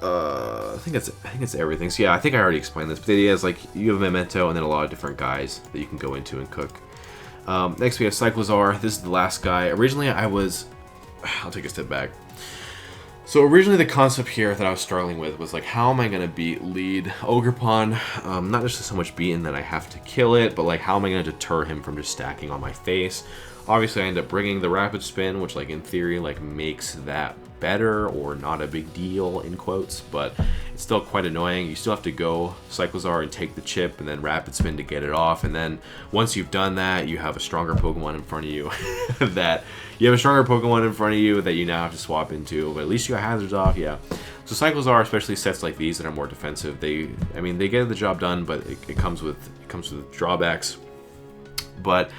I think it's everything. So yeah, I think I already explained this, but the idea is like you have Memento and then a lot of different guys that you can go into and cook. Next we have Cyclozar. This is the last guy. Originally I'll take a step back. So originally the concept here that I was struggling with was like, how am I going to beat lead Ogerpon? Not just so much beaten that I have to kill it, but like how am I going to deter him from just stacking on my face? Obviously I end up bringing the Rapid Spin, which like in theory like makes that better or not a big deal in quotes, but it's still quite annoying. You still have to go Cyclozar and take the chip and then Rapid Spin to get it off, and then once you've done that, you have a stronger Pokemon in front of you that you now have to swap into, but at least you got hazards off. Yeah, so Cyclozar, especially sets like these that are more defensive, they get the job done, but it comes with drawbacks. But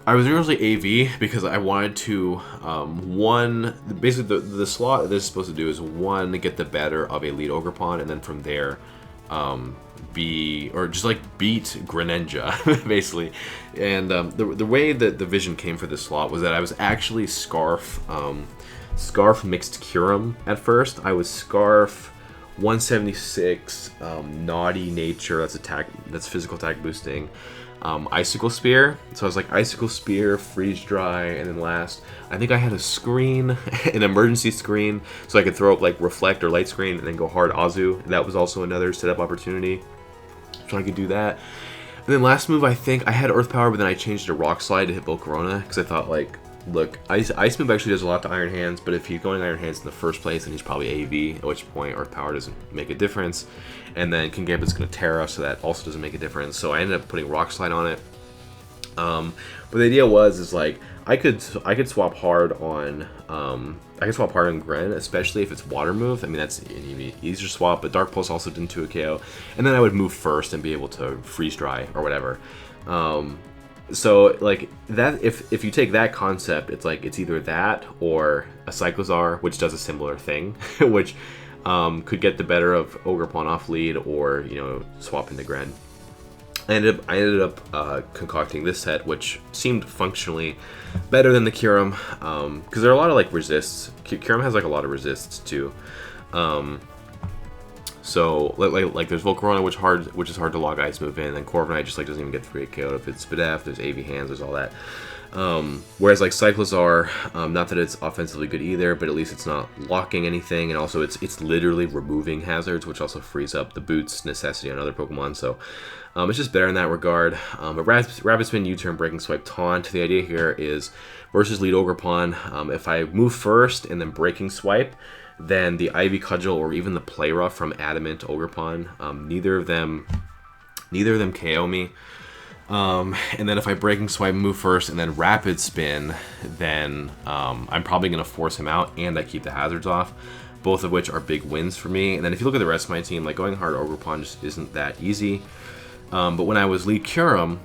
I was originally AV because I wanted to, basically the slot that this is supposed to do is one, get the better of a lead Ogerpon, and then from there, beat Greninja, basically. And the way that the vision came for this slot was that I was actually Scarf mixed Kyurem at first. I was Scarf 176, Naughty Nature, that's physical attack boosting. Icicle Spear, so I was like Icicle Spear, Freeze Dry, and then last, I think I had a screen, an emergency screen, so I could throw up like Reflect or Light Screen and then go hard Azu. That was also another setup opportunity, so I could do that. And then last move, I think I had Earth Power, but then I changed to Rock Slide to hit Volcarona, because I thought like, look, Ice Move actually does a lot to Iron Hands, but if he's going Iron Hands in the first place, then he's probably AV, at which point Earth Power doesn't make a difference. And then Kingambit's going to Tera, so that also doesn't make a difference. So I ended up putting Rock Slide on it. But the idea is like, I could swap hard on Gren, especially if it's Water Move. I mean, that's an easier swap, but Dark Pulse also didn't 2 KO. And then I would move first and be able to Freeze Dry or whatever. So like that, if you take that concept, it's like it's either that or a Cyclozar, which does a similar thing, which could get the better of Ogerpon off lead, or swap into Gren. I ended up concocting this set, which seemed functionally better than the Kyurem, because there are a lot of like resists. Kyurem has like a lot of resists too. So like there's Volcarona, which is hard to log Ice Move in, and Corviknight just like doesn't even get 3 KO if it's Spadef. There's AV Hands, there's all that. Whereas like Cyclozar, not that it's offensively good either, but at least it's not locking anything, and also it's literally removing hazards, which also frees up the Boots necessity on other Pokemon. So it's just better in that regard. But Rapid Spin, U-Turn, Breaking Swipe, Taunt. The idea here is versus lead Ogerpon, if I move first and then Breaking Swipe, then the Ivy Cudgel or even the Play Rough from Adamant Ogerpon, neither of them KO me. And then if I Breaking Swipe, move first, and then Rapid Spin, then I'm probably going to force him out, and I keep the hazards off, both of which are big wins for me. And then if you look at the rest of my team, like going hard Ogerpon just isn't that easy. But when I was lead Kyurem,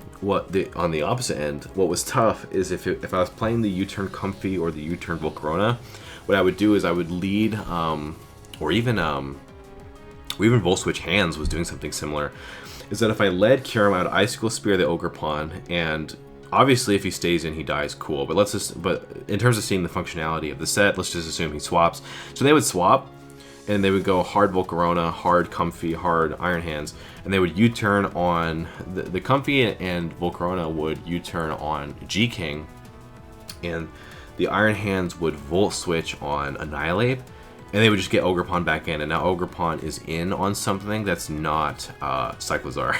on the opposite end, what was tough is if I was playing the U-Turn Comfy or the U-Turn Volcarona, what I would do is I would lead, or even Volt Switch Hands was doing something similar, is that if I led Kyurem, I would Icicle Spear the Ogerpon, and obviously if he stays in, he dies, cool. But in terms of seeing the functionality of the set, let's just assume he swaps. So they would swap, and they would go hard Volcarona, hard Comfy, hard Iron Hands, and they would U-turn on the Comfy, and Volcarona would U-turn on G-King, and the Iron Hands would Volt Switch on Annihilate, and they would just get Ogerpon back in, and now Ogerpon is in on something that's not Cyclozar,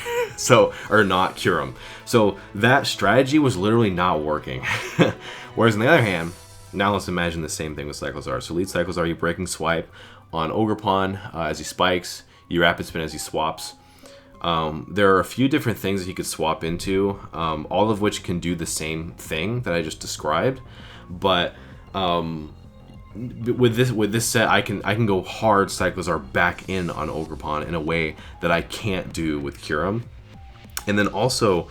or not Kyurem. So that strategy was literally not working. Whereas on the other hand, now let's imagine the same thing with Cyclozar. So lead Cyclozar, you Breaking Swipe on Ogerpon as he spikes, you Rapid Spin as he swaps. There are a few different things that he could swap into, all of which can do the same thing that I just described. But with this set, I can go hard Cyclozar back in on Ogerpon in a way that I can't do with Kyurem. And then also,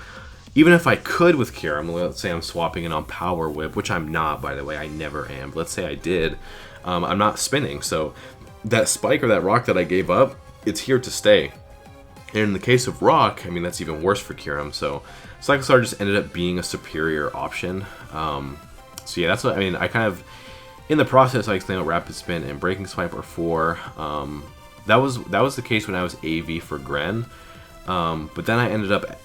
even if I could with Kyurem, let's say I'm swapping it on Power Whip, which I'm not, by the way, I never am. But let's say I did, I'm not spinning, so that spike or that rock that I gave up, it's here to stay. And in the case of Rock, I mean, that's even worse for Kyurem. So Cyclozar just ended up being a superior option. So yeah, that's what I mean. I kind of, in the process, I explained what Rapid Spin and Breaking Swipe are for. That was the case when I was AV for Gren, but then I ended up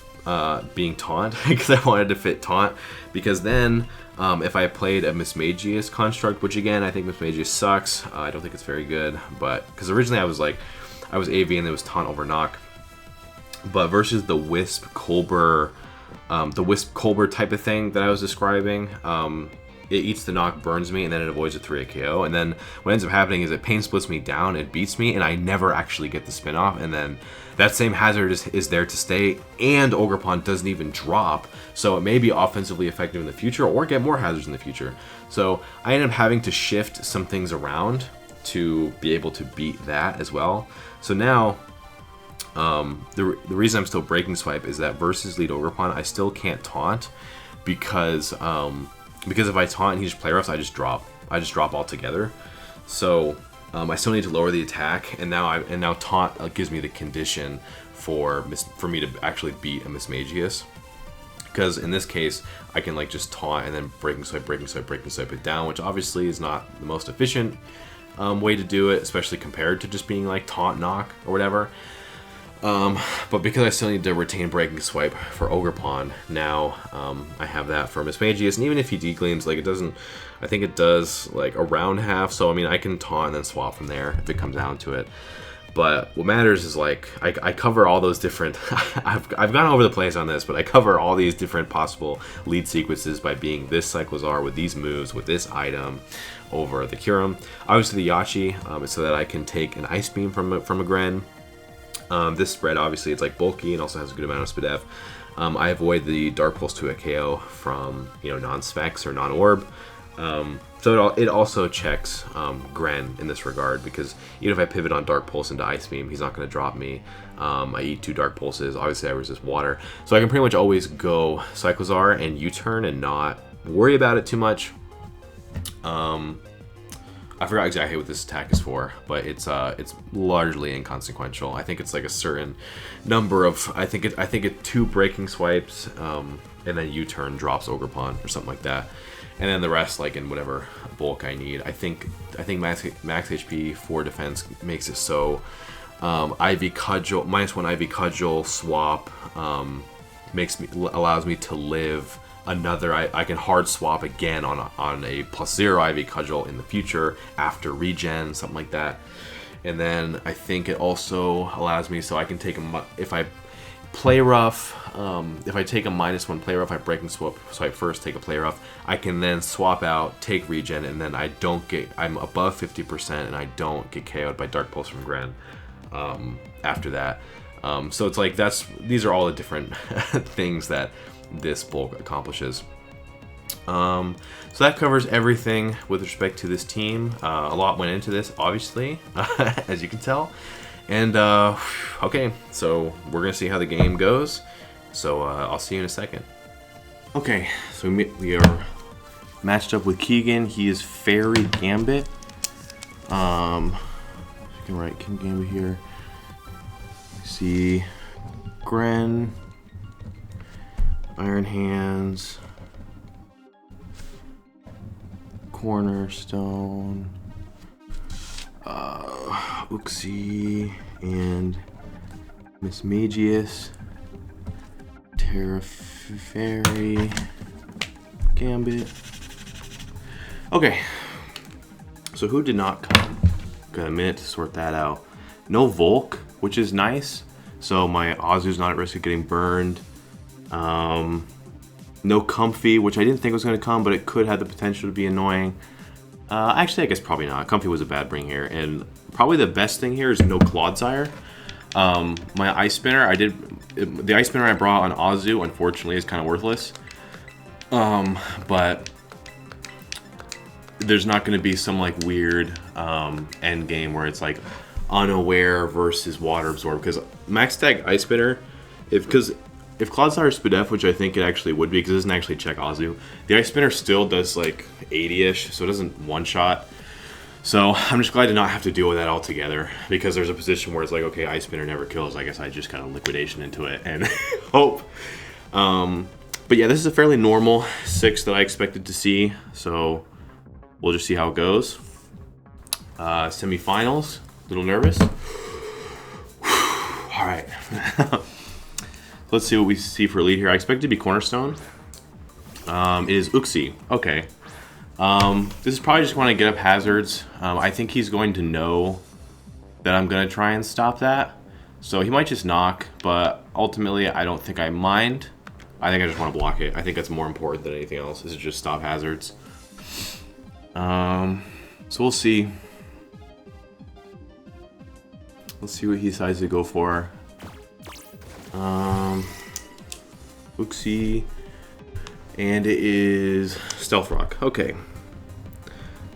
being Taunt because I wanted to fit Taunt. Because then, if I played a Mismagius construct, which again I think Mismagius sucks, I don't think it's very good. But because originally I was AV and it was Taunt over Knock, but versus the Wisp Colbur type of thing that I was describing, it eats the knock, burns me, and then it avoids a 3 KO. And then what ends up happening is it pain splits me down, it beats me, and I never actually get the spin off. And then that same hazard is there to stay, and Ogerpon doesn't even drop. So it may be offensively effective in the future, or get more hazards in the future. So I ended up having to shift some things around to be able to beat that as well. So now, the reason I'm still Breaking Swipe is that versus lead Ogerpon, I still can't Taunt, because if I taunt and he just play roughs, I just drop altogether. So I still need to lower the attack, and now taunt gives me the condition for me to actually beat a Mismagius. Because in this case, I can like just taunt and then breaking swipe it down, which obviously is not the most efficient way to do it, especially compared to just being like taunt knock or whatever. But because I still need to retain breaking swipe for Ogerpon, now I have that for Mismagius, and even if he degleams, like I think it does like around half, so I mean I can taunt and then swap from there if it comes down to it. But what matters is like I cover all those different I've gone over the place on this, but I cover all these different possible lead sequences by being this Cyclozar with these moves, with this item, over the Kyurem. Obviously the Yachi is so that I can take an Ice Beam from a Gren. This spread, obviously, it's like bulky and also has a good amount of SPDF. I avoid the Dark Pulse to a KO from non-Specs or non-Orb. So it also checks Gren in this regard, because even if I pivot on Dark Pulse into Ice Beam, he's not going to drop me. I eat 2 Dark Pulses. Obviously, I resist water. So I can pretty much always go Cyclozar and U-turn and not worry about it too much. I forgot exactly what this attack is for, but it's largely inconsequential. I think it's like a certain number of I think it 2 breaking swipes, and then U-turn drops Ogerpon or something like that, and then the rest like in whatever bulk I need. I think max HP for defense makes it so Ivy Cudgel -1 Ivy Cudgel swap allows me to live another. I can hard swap again on a +0 Ivy Cudgel in the future after regen, something like that. And then I think it also allows me, so I can take if I play rough, if I take a -1 play rough, I breaking swipe first, take a play rough, I can then swap out, take regen, and then I'm above 50% and I don't get KO'd by Dark Pulse from Gren after that. So it's like these are all the different things that this bulk accomplishes. So that covers everything with respect to this team. A lot went into this, obviously, as you can tell. And okay, so we're gonna see how the game goes. So I'll see you in a second. Okay, so we are matched up with Keegan. He is Fairy Gambit. You can write King Gambit here. See Gren, Iron Hands, Cornerstone, Uxie, and Mismagius, Tera Fairy, Gambit. Okay, so who did not come? Got a minute to sort that out. No Volk, which is nice. So my Azu's not at risk of getting burned. No Comfy, which I didn't think was going to come, but it could have the potential to be annoying. Actually, I guess probably not. Comfy was a bad bring here. And probably the best thing here is no Clodsire. My Ice Spinner, the Ice Spinner I brought on Azu, unfortunately, is kind of worthless. But there's not going to be some like weird end game where it's like unaware versus water absorb, because max tag Ice Spinner, if Clodsire is SPDF, which I think it actually would be because it doesn't actually check Azu, the Ice Spinner still does like 80-ish, so it doesn't one-shot. So I'm just glad to not have to deal with that altogether, because there's a position where it's like, okay, Ice Spinner never kills, I guess I just kind of liquidation into it and hope. But yeah, this is a fairly normal 6 that I expected to see, so we'll just see how it goes. Semifinals. A little nervous. All right. Let's see what we see for lead here. I expect it to be Cornerstone. It is Uxie. Okay. This is probably just when I get up hazards. I think he's going to know that I'm going to try and stop that. So he might just knock, but ultimately I don't think I mind. I think I just want to block it. I think that's more important than anything else, is to just stop hazards. So we'll see. Let's see what he decides to go for. Uxie, and it is Stealth Rock. Okay.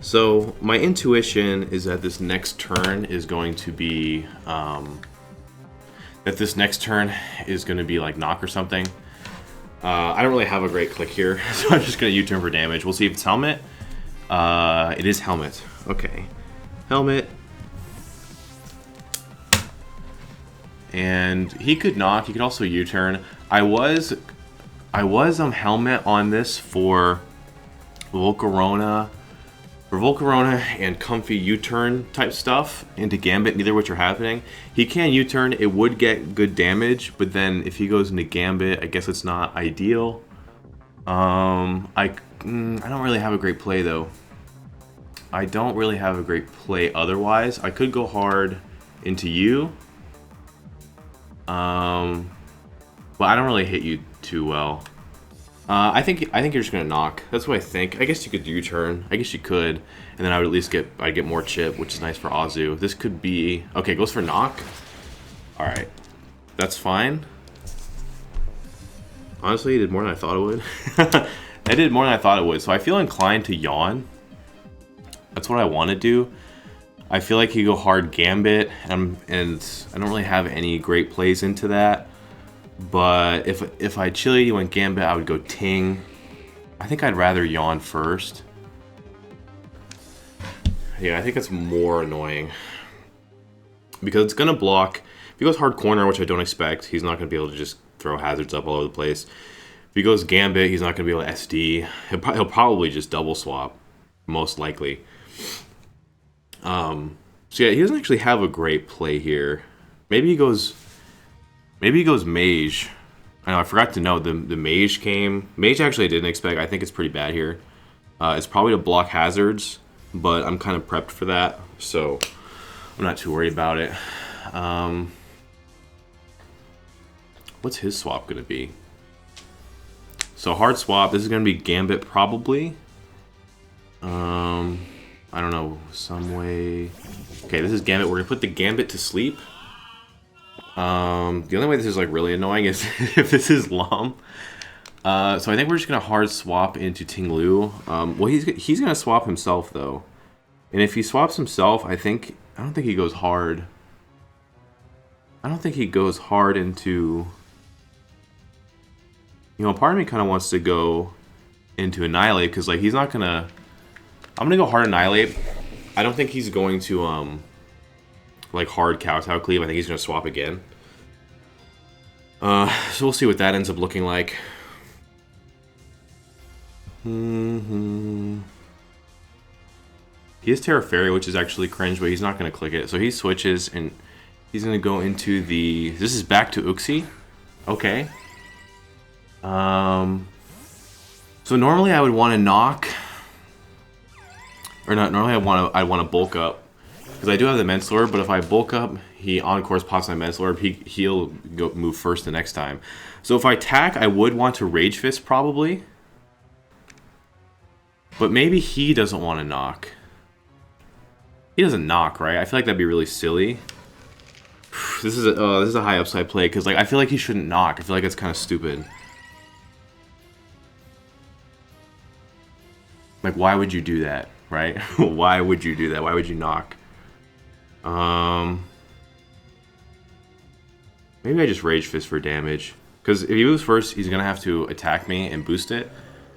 So my intuition is that this next turn is going to be like knock or something. I don't really have a great click here, so I'm just going to U-turn for damage. We'll see if it's helmet. It is helmet. Okay. Helmet. And he could knock. He could also U-turn. I was helmet on this for Volcarona. For Volcarona and comfy U-turn type stuff into Gambit, neither of which are happening. He can U-turn, it would get good damage, but then if he goes into Gambit, I guess it's not ideal. I don't really have a great play though. I don't really have a great play otherwise. I could go hard into you. But I don't really hit you too well. I think you're just gonna knock. That's what I think. I guess you could U-turn. I guess you could, and then I would at least get more chip, which is nice for Azu. This could be okay. Goes for knock. All right, that's fine. Honestly, it did more than I thought it would. I did more than I thought it would. So I feel inclined to yawn. That's what I want to do. I feel like you go hard Gambit, and I don't really have any great plays into that. But if I chili you went Gambit, I would go Ting. I think I'd rather yawn first. Yeah, I think it's more annoying. Because it's gonna block. If he goes hard corner, which I don't expect, he's not gonna be able to just throw hazards up all over the place. If he goes Gambit, he's not gonna be able to SD. He'll probably just double swap, most likely. So yeah, he doesn't actually have a great play here. Maybe he goes Mage. I know, I forgot to note the Mage came. Mage actually I didn't expect. I think it's pretty bad here. It's probably to block hazards, but I'm kind of prepped for that, so I'm not too worried about it. What's his swap gonna be? So hard swap. This is gonna be Gambit probably. I don't know, some way. Okay, this is Gambit. We're gonna put the Gambit to sleep. The only way this is like really annoying is if this is Lum. So I think we're just gonna hard swap into Ting Lu. Well, he's gonna swap himself though, and if he swaps himself, I don't think he goes hard. I don't think he goes hard into. You know, part of me kind of wants to go into Annihilate because like he's not gonna. I'm gonna go hard Annihilate. I don't think he's going to like hard Kowtow Cleave. I think he's gonna swap again. So we'll see what that ends up looking like. He has Terra Fairy, which is actually cringe, but he's not gonna click it. So he switches and he's gonna go into the. This is back to Uxie. Okay. So normally I would want to knock. Or not. Normally I want to bulk up because I do have the Menslord. But if I bulk up, he on course pops my Menslord. He'll go move first the next time. So if I attack, I would want to Rage Fist probably. But maybe he doesn't want to knock. He doesn't knock, right? I feel like that'd be really silly. This is a high upside play because like I feel like he shouldn't knock. I feel like it's kind of stupid. Like why would you do that? Right? Why would you do that? Why would you knock? Maybe I just Rage Fist for damage. Because if he moves first, he's going to have to attack me and boost it.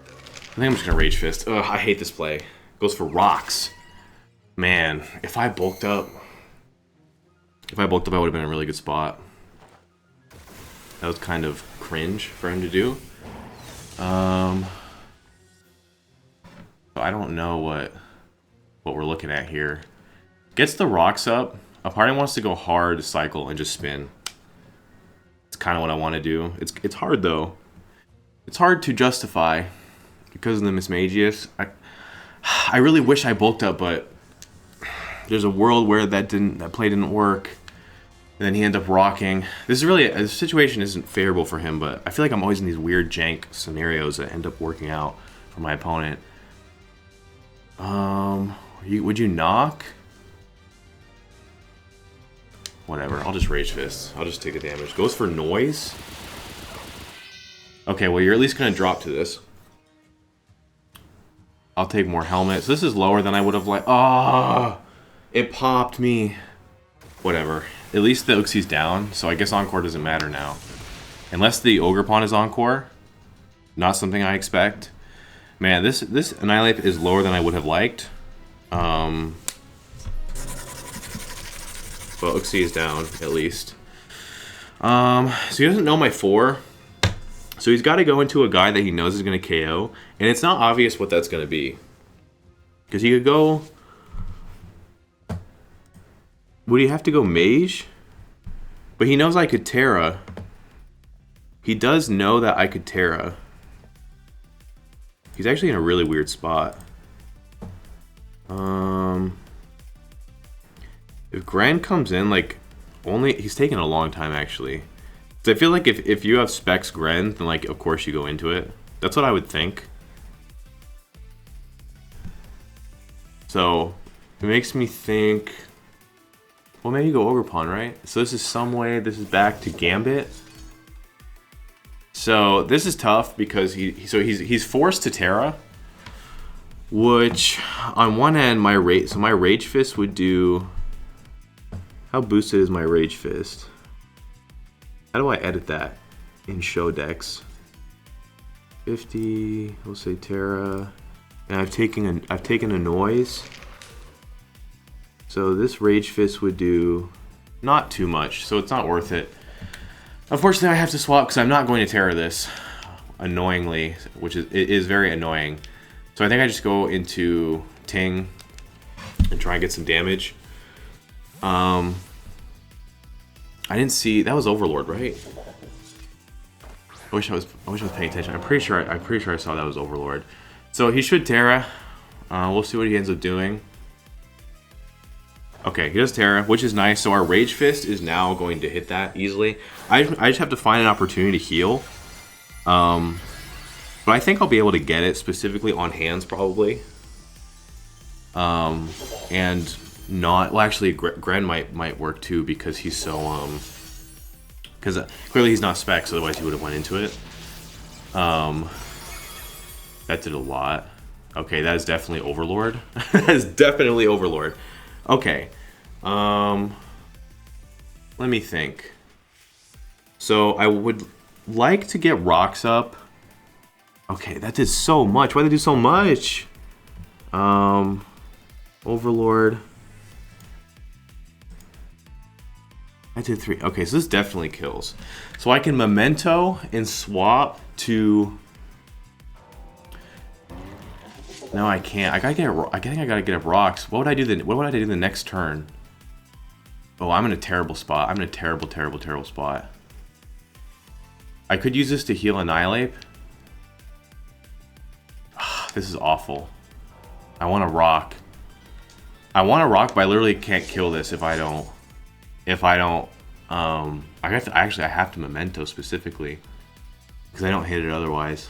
I think I'm just going to Rage Fist. Ugh, I hate this play. Goes for rocks. Man, if I bulked up, I would have been in a really good spot. That was kind of cringe for him to do. So I don't know what we're looking at here. Gets the rocks up. A party wants to go hard, cycle, and just spin. It's kind of what I want to do. It's hard though. It's hard to justify because of the Mismagius. I really wish I bulked up, but there's a world where that play didn't work. And then he ended up rocking. This is really the situation isn't favorable for him, but I feel like I'm always in these weird jank scenarios that end up working out for my opponent. Would you knock? Whatever, I'll just Rage Fist. I'll just take the damage. Goes for noise. Okay, well, you're at least going to drop to this. I'll take more helmet. So this is lower than I would have liked. Ah, it popped me. Whatever. At least the Uxie's down, so I guess Encore doesn't matter now. Unless the Ogerpon is Encore. Not something I expect. Man, this Annihilate is lower than I would have liked. But Uxie is down, at least. So he doesn't know my 4. So he's got to go into a guy that he knows is going to KO. And it's not obvious what that's going to be. Because he could go... Would he have to go Mage? But he knows I could Tera. He does know that I could Tera. He's actually in a really weird spot. If Gren comes in, like, he's taking a long time, actually. So I feel like if you have Specs Gren, then, like, of course you go into it. That's what I would think. So, it makes me think... Well, maybe you go Ogerpon, right? So this is some way, this is back to Gambit. So this is tough because he's forced to Tera, which on one end my Rage Fist would do. How boosted is my Rage Fist? How do I edit that in show decks? 50. We'll say Tera, and I've taken a noise. So this Rage Fist would do not too much, so it's not worth it. Unfortunately, I have to swap because I'm not going to Tera this, annoyingly, which is very annoying. So I think I just go into Ting and try and get some damage. I didn't see that was Overlord, right? I wish I was paying attention. I'm pretty sure I saw that was Overlord. So he should Tera. We'll see what he ends up doing. Okay, he does Tera, which is nice. So our Rage Fist is now going to hit that easily. I just have to find an opportunity to heal. But I think I'll be able to get it specifically on hands probably. And not, well actually Gren might work too because he's so, because clearly he's not Specs, otherwise he would have went into it. That did a lot. Okay, that is definitely Overlord. That is definitely Overlord. Okay, let me think. So I would like to get rocks up. Okay, that did so much. Why did they do so much? Overlord. I did 3. Okay, so this definitely kills. So I can Memento and swap to... No, I can't. I think I gotta get up rocks. What would I do the next turn? Oh, I'm in a terrible spot. I'm in a terrible spot. I could use this to heal Annihilate. This is awful. I want to rock. But I literally can't kill this if I don't. I have to Memento specifically because I don't hit it otherwise.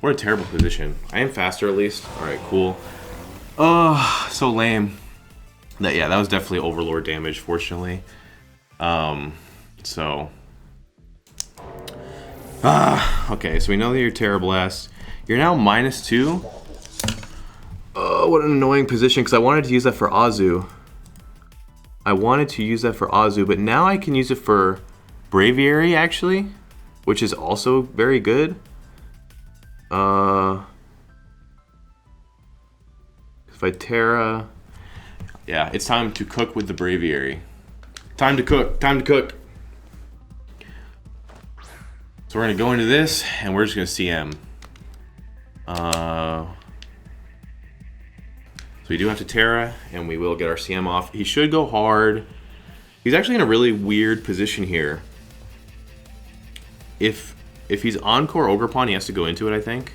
What a terrible position. I am faster at least. Alright, cool. Oh, so lame. Yeah, that was definitely Overlord damage, fortunately. Okay, so we know that you're Terra Blast. You're now -2. Oh, what an annoying position, because I wanted to use that for Azu. But now I can use it for Braviary, actually, which is also very good. If I Tera... Yeah, it's time to cook with the Braviary. Time to cook. So we're going to go into this, and we're just going to CM. So we do have to Tera, and we will get our CM off. He should go hard. He's actually in a really weird position here. If he's Encore Ogerpon, he has to go into it, I think.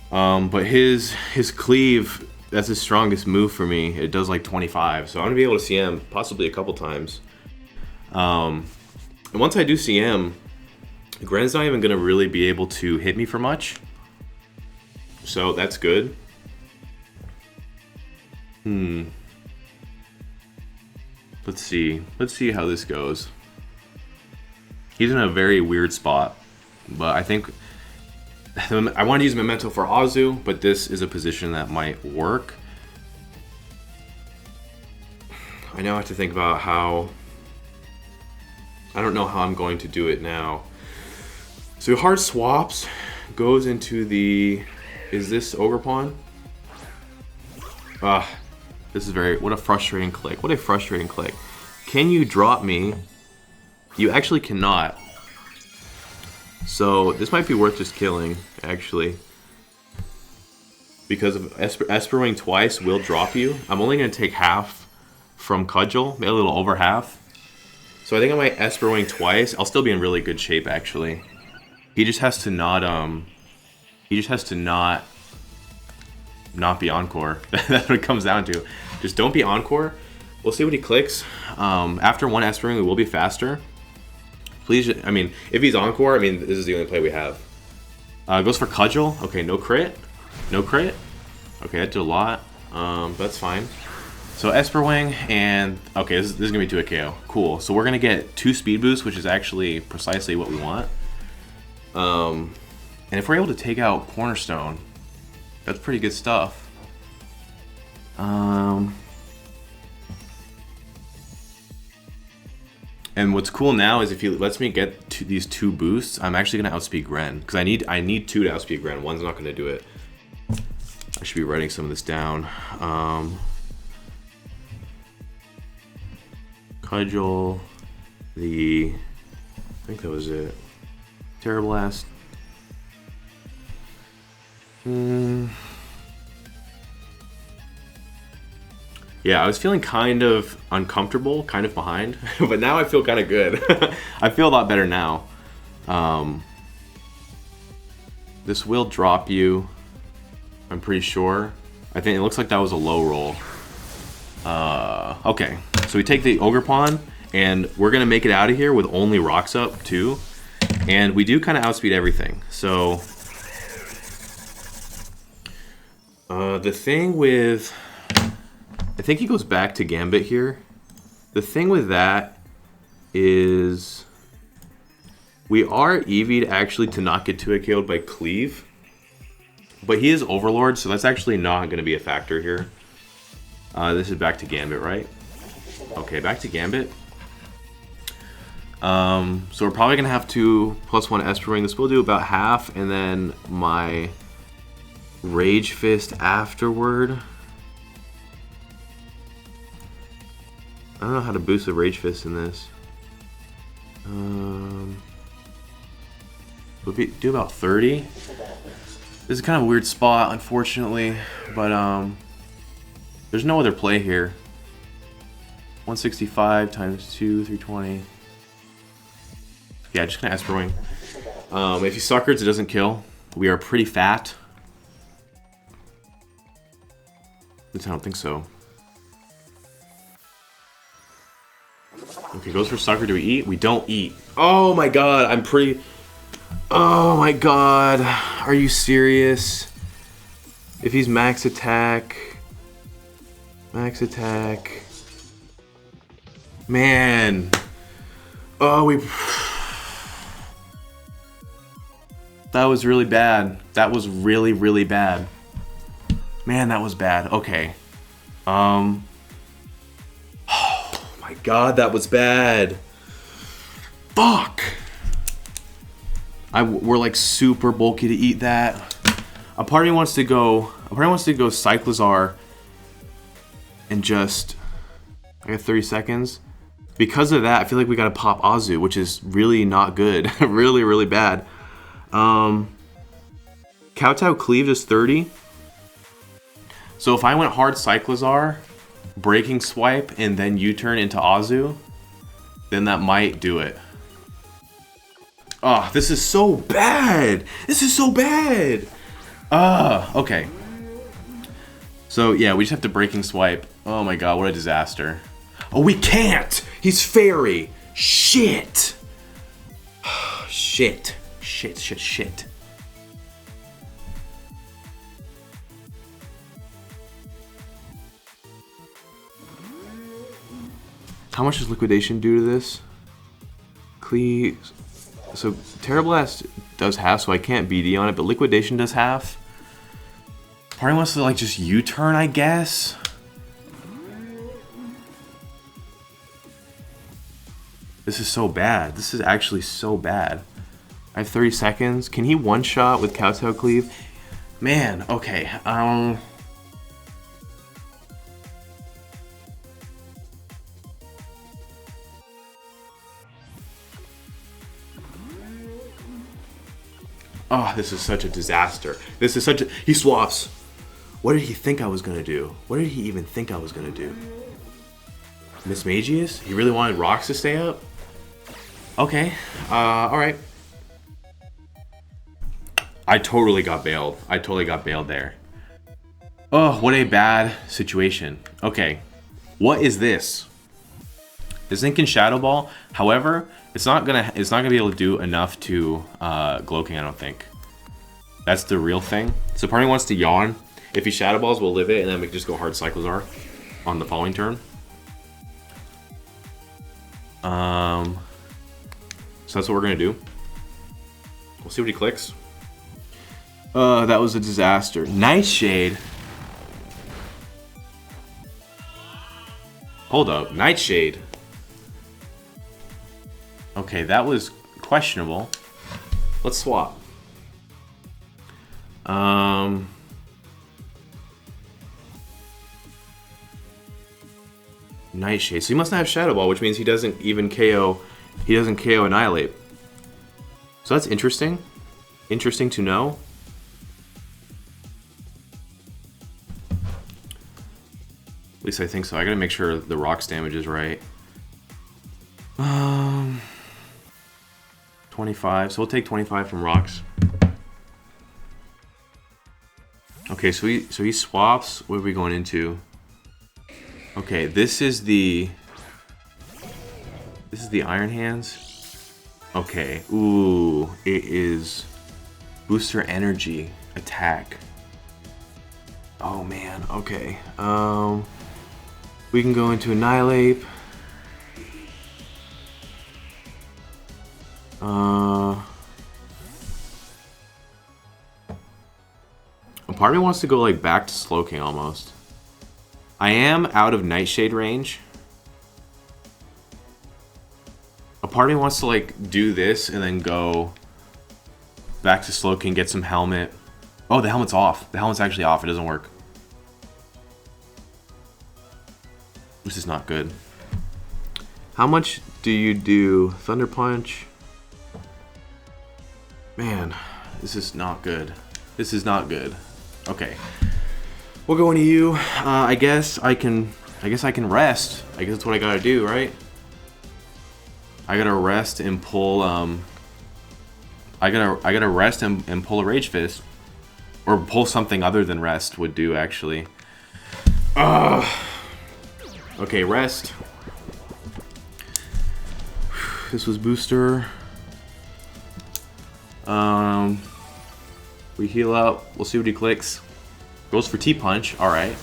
But his cleave, that's his strongest move for me. It does like 25, so I'm gonna be able to CM possibly a couple times. And once I do CM, Gren's not even gonna really be able to hit me for much. So that's good. Let's see how this goes. He's in a very weird spot, but I think I want to use Memento for Azu, but this is a position that might work. I now have to think about how I don't know how I'm going to do it now. So hard swaps, goes into the, is this Ogerpon? This is very, what a frustrating click. What a frustrating click. Can you drop me? You actually cannot. So this might be worth just killing, actually. Because of Esper Wing twice will drop you. I'm only going to take half from Cudgel, maybe a little over half. So I think I might Esper Wing twice. I'll still be in really good shape, actually. He just has to not not be Encore. That's what it comes down to. Just don't be Encore. We'll see what he clicks. After one Esper Wing, we will be faster. Please, I mean, if he's Encore, I mean, this is the only play we have. Goes for Cudgel. Okay, no crit. No crit. Okay, that did a lot. That's fine. So Esper Wing, and okay, this is gonna be 2 a KO. Cool. So we're gonna get 2 speed boosts, which is actually precisely what we want. And if we're able to take out Cornerstone, that's pretty good stuff. And what's cool now is if he lets me get these 2 boosts, I'm actually gonna outspeed Gren because I need 2 to outspeed Gren. One's not gonna do it. I should be writing some of this down. Cudgel, I think that was it. Tera Blast. Yeah, I was feeling kind of uncomfortable, kind of behind, but now I feel kind of good. I feel a lot better now. This will drop you, I'm pretty sure. I think it looks like that was a low roll. Okay, so we take the Ogerpon, and we're gonna make it out of here with only rocks up too. And we do kind of outspeed everything. So the thing with, I think he goes back to Gambit here. The thing with that is we are EV'd actually to not get 2 KO'd by Cleave. But he is Overlord, so that's actually not going to be a factor here. This is back to Gambit, right? Okay, back to Gambit. So we're probably going to have to +1 Esper Ring. This will do about half, and then my Rage Fist afterward. I don't know how to boost the Rage Fist in this. We'll do about 30. This is kind of a weird spot, unfortunately, but there's no other play here. 165 times 2, 320. Yeah, just gonna Esper Wing. If he suckers, it doesn't kill. We are pretty fat. At least I don't think so. Okay, goes for sucker. Do we eat? We don't eat. Oh my god, I'm pretty... Oh my god. Are you serious? If he's max attack... Max attack... Man. Oh, we... That was really bad. That was really, really bad. Man, that was bad. Okay. Oh my god, that was bad. Fuck. We're like super bulky to eat that. A part of me wants to go Cyclizar and just... I got 30 seconds. Because of that, I feel like we gotta pop Azu, which is really not good. Really, really bad. Kowtow Cleave is 30. So if I went hard Cyclizar, Breaking Swipe, and then U-turn into Azu, then that might do it. Oh, this is so bad! This is so bad! Okay. So yeah, we just have to Breaking Swipe. Oh my god, what a disaster. Oh, we can't! He's Fairy! Shit! Shit. Shit, shit, shit. How much does Liquidation do to this? Cleave. So Tera Blast does half, so I can't BD on it, but Liquidation does half. Part of me wants to like just U-turn, I guess. This is so bad. This is actually so bad. I have 30 seconds. Can he one-shot with Kowtow Cleave? Man, okay. Oh, this is such a disaster. This is such a... He swaps. What did he think I was going to do? What did he even think I was going to do? Mismagius? He really wanted rocks to stay up? Okay. Alright. I totally got bailed. I totally got bailed there. Oh, what a bad situation. Okay. What is this? The Zinc and Shadow Ball, however, it's not gonna be able to do enough to Glow King, I don't think. That's the real thing. So part of me wants to yawn. If he Shadow Balls, we'll live it, and then we can just go hard Cyclozar on the following turn. So that's what we're gonna do. We'll see what he clicks. That was a disaster. Nightshade. Hold up, Nightshade. Okay, that was questionable. Let's swap. Nightshade. So he must not have Shadow Ball, which means he doesn't even KO. He doesn't KO Annihilate. So that's interesting. Interesting to know. At least I think so. I gotta make sure the rocks damage is right. 25. So we'll take 25 from rocks. Okay, so he swaps. What are we going into? Okay, this is the Iron Hands. Okay. Ooh, it is booster energy attack. Oh man. Okay. We can go into Annihilate. A part of me wants to go like back to Slowking almost. I am out of Nightshade range. A part of me wants to like do this and then go back to Slowking, get some helmet. Oh, the helmet's off. The helmet's actually off. It doesn't work. This is not good. How much do you do Thunder Punch? Man, this is not good. This is not good. Okay. We'll go into you. I guess I can rest. I guess that's what I gotta do, right? I gotta rest and pull I gotta rest and pull a Rage Fist. Or pull something other than rest would do actually. Okay, rest. This was booster. We heal up. We'll see what he clicks. Goes for T-Punch. Alright.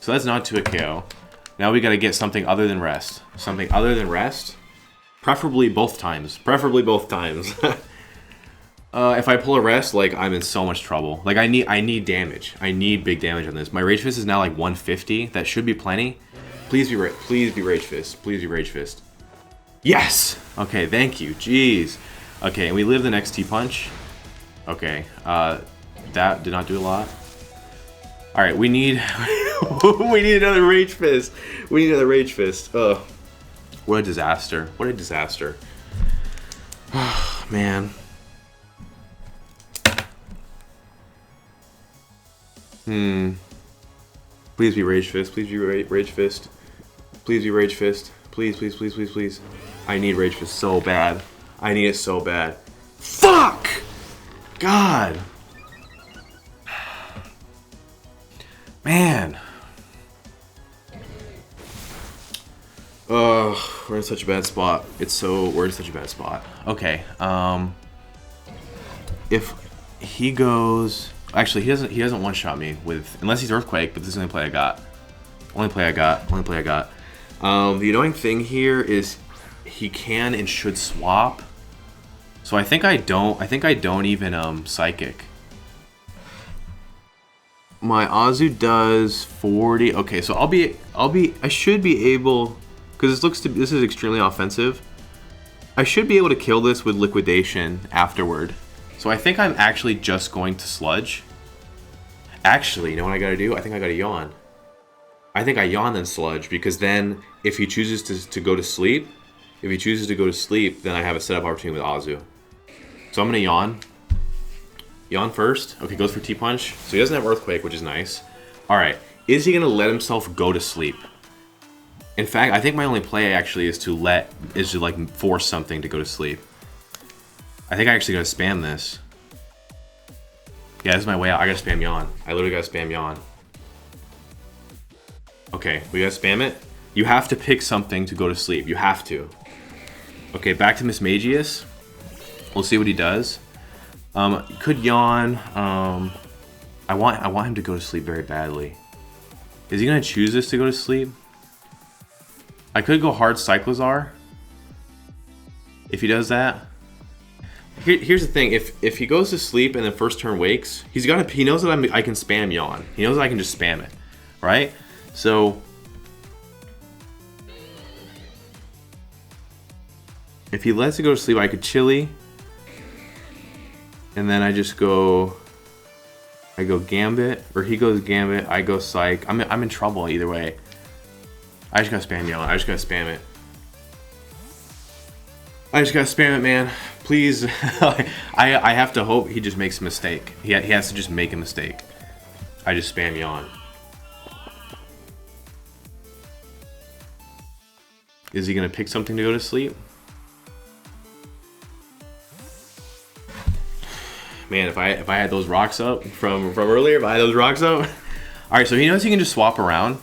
So that's not to a KO. Now we gotta get something other than rest. Something other than rest. Preferably both times. Preferably both times. If I pull a rest, like, I'm in so much trouble. Like, I need damage. I need big damage on this. My Rage Fist is now like 150. That should be plenty. Please be Rage Fist. Please be Rage Fist. Yes! Okay, thank you. Jeez. Okay, and we live the next T-Punch. Okay, that did not do a lot. Alright, we need... we need another Rage Fist. We need another Rage Fist. Ugh. What a disaster. What a disaster. Man. Please be Rage Fist. Please be Rage Fist. Please be Rage Fist. Please, please, please, please, please. I need Rage Fist so bad. I need it so bad. Fuck! God. Man. We're in such a bad spot. We're in such a bad spot. Okay. If he goes... Actually, he doesn't one-shot me with... Unless he's Earthquake, but this is the only play I got. Only play I got. The annoying thing here is he can and should swap. So I think I don't even Psychic. My Azu does 40. Okay, so I should be able, because this is extremely offensive. I should be able to kill this with liquidation afterward. So I think I'm actually just going to sludge. Actually, you know what I gotta do? I think I gotta yawn. I think I yawn then sludge, because then if he chooses to go to sleep, then I have a setup opportunity with Azu. So I'm gonna yawn. Yawn first. Okay, goes for T-Punch. So he doesn't have Earthquake, which is nice. Alright, is he gonna let himself go to sleep? In fact, I think my only play actually is to like force something to go to sleep. I think I actually gotta spam this. Yeah, this is my way out. I gotta spam yawn. I literally gotta spam yawn. Okay, we gotta spam it. You have to pick something to go to sleep. You have to. Okay, back to Mismagius. We'll see what he does. Could yawn. I want him to go to sleep very badly. Is he gonna choose this to go to sleep? I could go hard Cyclozar. If he does that. Here's the thing. If he goes to sleep and then first turn wakes, he knows that I can spam yawn. He knows that I can just spam it, right? So if he lets it go to sleep, I could chili, and then I go Gambit, or he goes Gambit, I go Psych. I'm in trouble either way. I just gotta spam yawn. I just gotta spam it. I just gotta spam it, man. Please. I have to hope he just makes a mistake. He has to just make a mistake. I just spam yawn. Is he gonna pick something to go to sleep? Man, if I had those rocks up from earlier, All right, so he knows he can just swap around.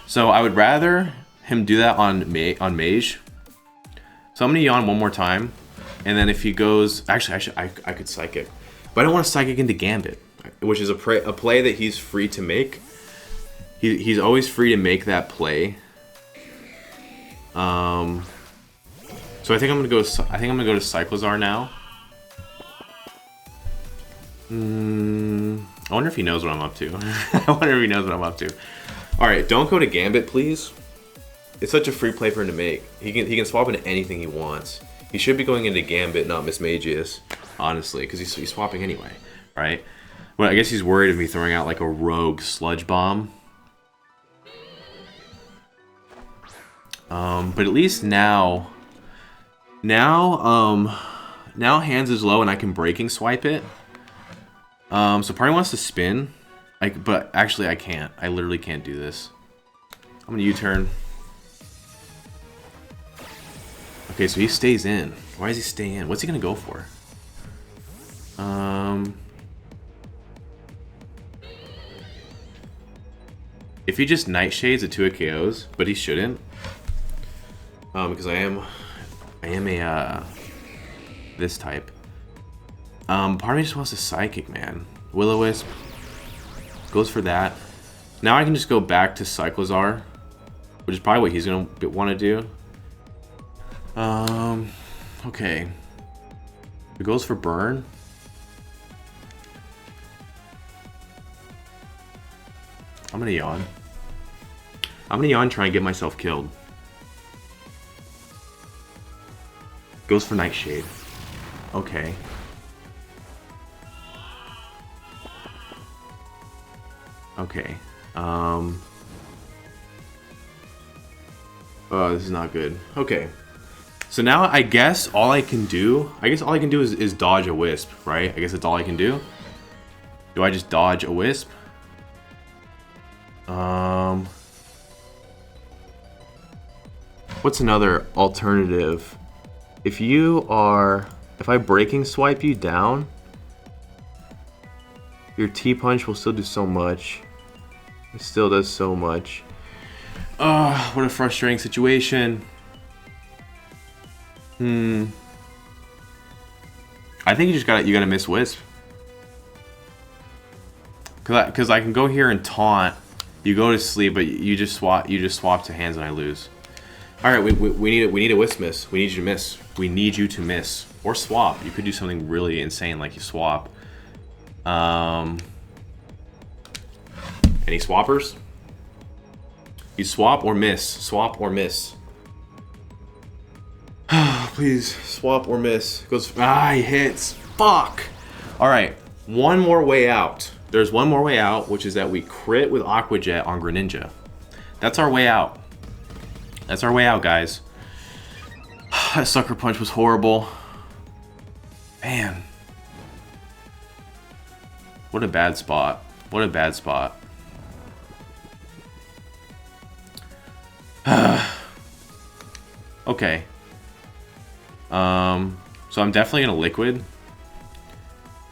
So I would rather him do that on Mage. So I'm gonna yawn one more time, and then if he goes, actually I could Psychic, but I don't want to Psychic into Gambit, which is a play that he's free to make. He's always free to make that play. So I think I'm gonna go to Cyclozar now. I wonder if he knows what I'm up to. All right, don't go to Gambit, please. It's such a free play for him to make. He can swap into anything he wants. He should be going into Gambit, not Mismagius, honestly, because he's swapping anyway, right? Well, I guess he's worried of me throwing out like a rogue Sludge Bomb. But at least now hands is low and I can Breaking Swipe it. So part wants to spin, but actually I can't. I literally can't do this. I'm gonna U-turn. Okay, so he stays in. Why does he stay in? What's he gonna go for? If he just Nightshades at 2 KOs, but he shouldn't. Because I am a this type. Part of me just wants to Psychic, man. Will-O-Wisp goes for that. Now I can just go back to Cyclozar, which is probably what he's gonna want to do. Okay. It goes for Burn. I'm gonna yawn. Try and get myself killed. Goes for Nightshade. Okay. Okay. Oh, this is not good. Okay. So now I guess all I can do is dodge a Wisp, right? I guess that's all I can do. Do I just dodge a Wisp? What's another alternative? If I Breaking Swipe you down, your T-Punch will still do so much. It still does so much. What a frustrating situation. I think you gotta miss Wisp. Cause I can go here and taunt. You go to sleep, but you just swap to hands and I lose. All right, we need a Wisp miss. We need you to miss. We need you to miss or swap. You could do something really insane like you swap. Any swappers? You swap or miss. Swap or miss. Please swap or miss. Goes, he hits. Fuck. All right, one more way out. There's one more way out, which is that we crit with Aqua Jet on Greninja. That's our way out. That's our way out, guys. That Sucker Punch was horrible. Man. What a bad spot. What a bad spot. Okay. So I'm definitely gonna liquid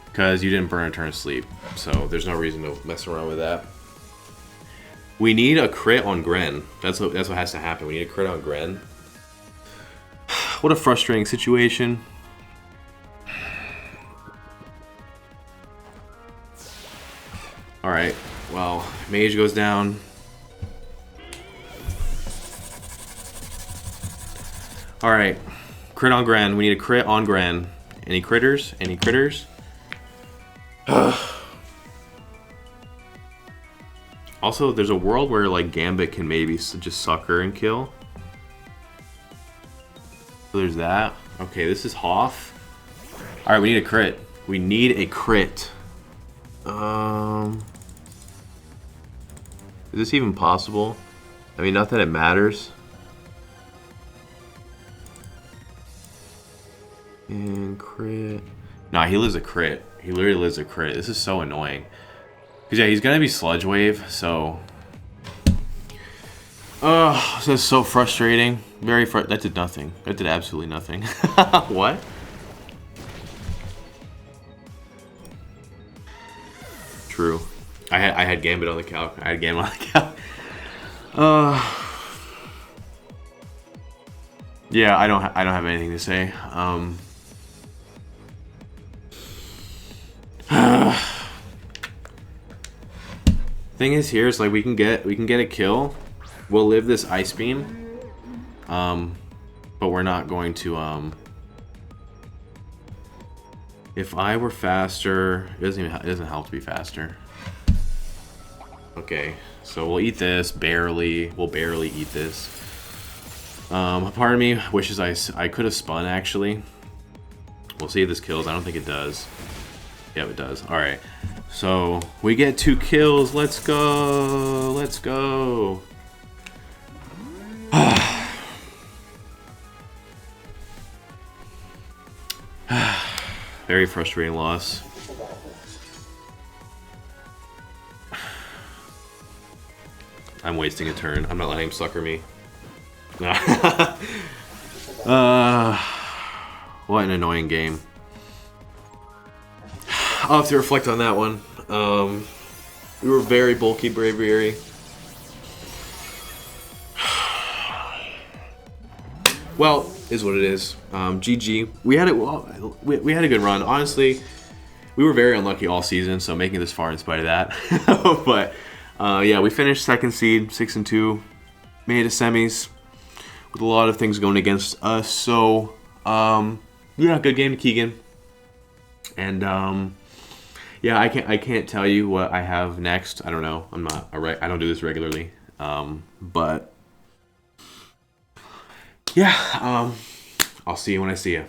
because you didn't burn a turn of sleep, so there's no reason to mess around with that. We need a crit on Gren. That's what has to happen. We need a crit on Gren. What a frustrating situation. All right. Well, Mage goes down. All right. Crit on Gren. We need a crit on Gren. Any critters? Any critters? Also, there's a world where like Gambit can maybe just sucker and kill. So there's that. Okay, this is Hoff. All right, we need a crit. We need a crit. Is this even possible? I mean, not that it matters. And crit. Nah, he lives a crit. He literally lives a crit. This is so annoying. Because, yeah, he's going to be Sludge Wave, so... Oh, this is so frustrating. That did nothing. That did absolutely nothing. What? True. I had Gambit on the calc. I had Gambit on the calc. Yeah, I don't have anything to say. Thing is, here is like we can get a kill. We'll live this Ice Beam, but we're not going to. If I were faster, it doesn't help to be faster. Okay, so we'll eat this barely. We'll barely eat this. A part of me wishes I could have spun actually. We'll see if this kills. I don't think it does. Yeah, it does. All right. So we get 2 kills. Let's go. Let's go. Very frustrating loss. I'm wasting a turn. I'm not letting him sucker me. What an annoying game. I'll have to reflect on that one. We were very bulky Braviary. Well, is what it is. GG. We had a good run. Honestly, we were very unlucky all season, so making this far in spite of that. But yeah, we finished 2nd seed, 6-2, made it to semis with a lot of things going against us. So yeah, good game to Keegan. And yeah, I can't tell you what I have next. I don't know. I don't do this regularly. But yeah, I'll see you when I see you.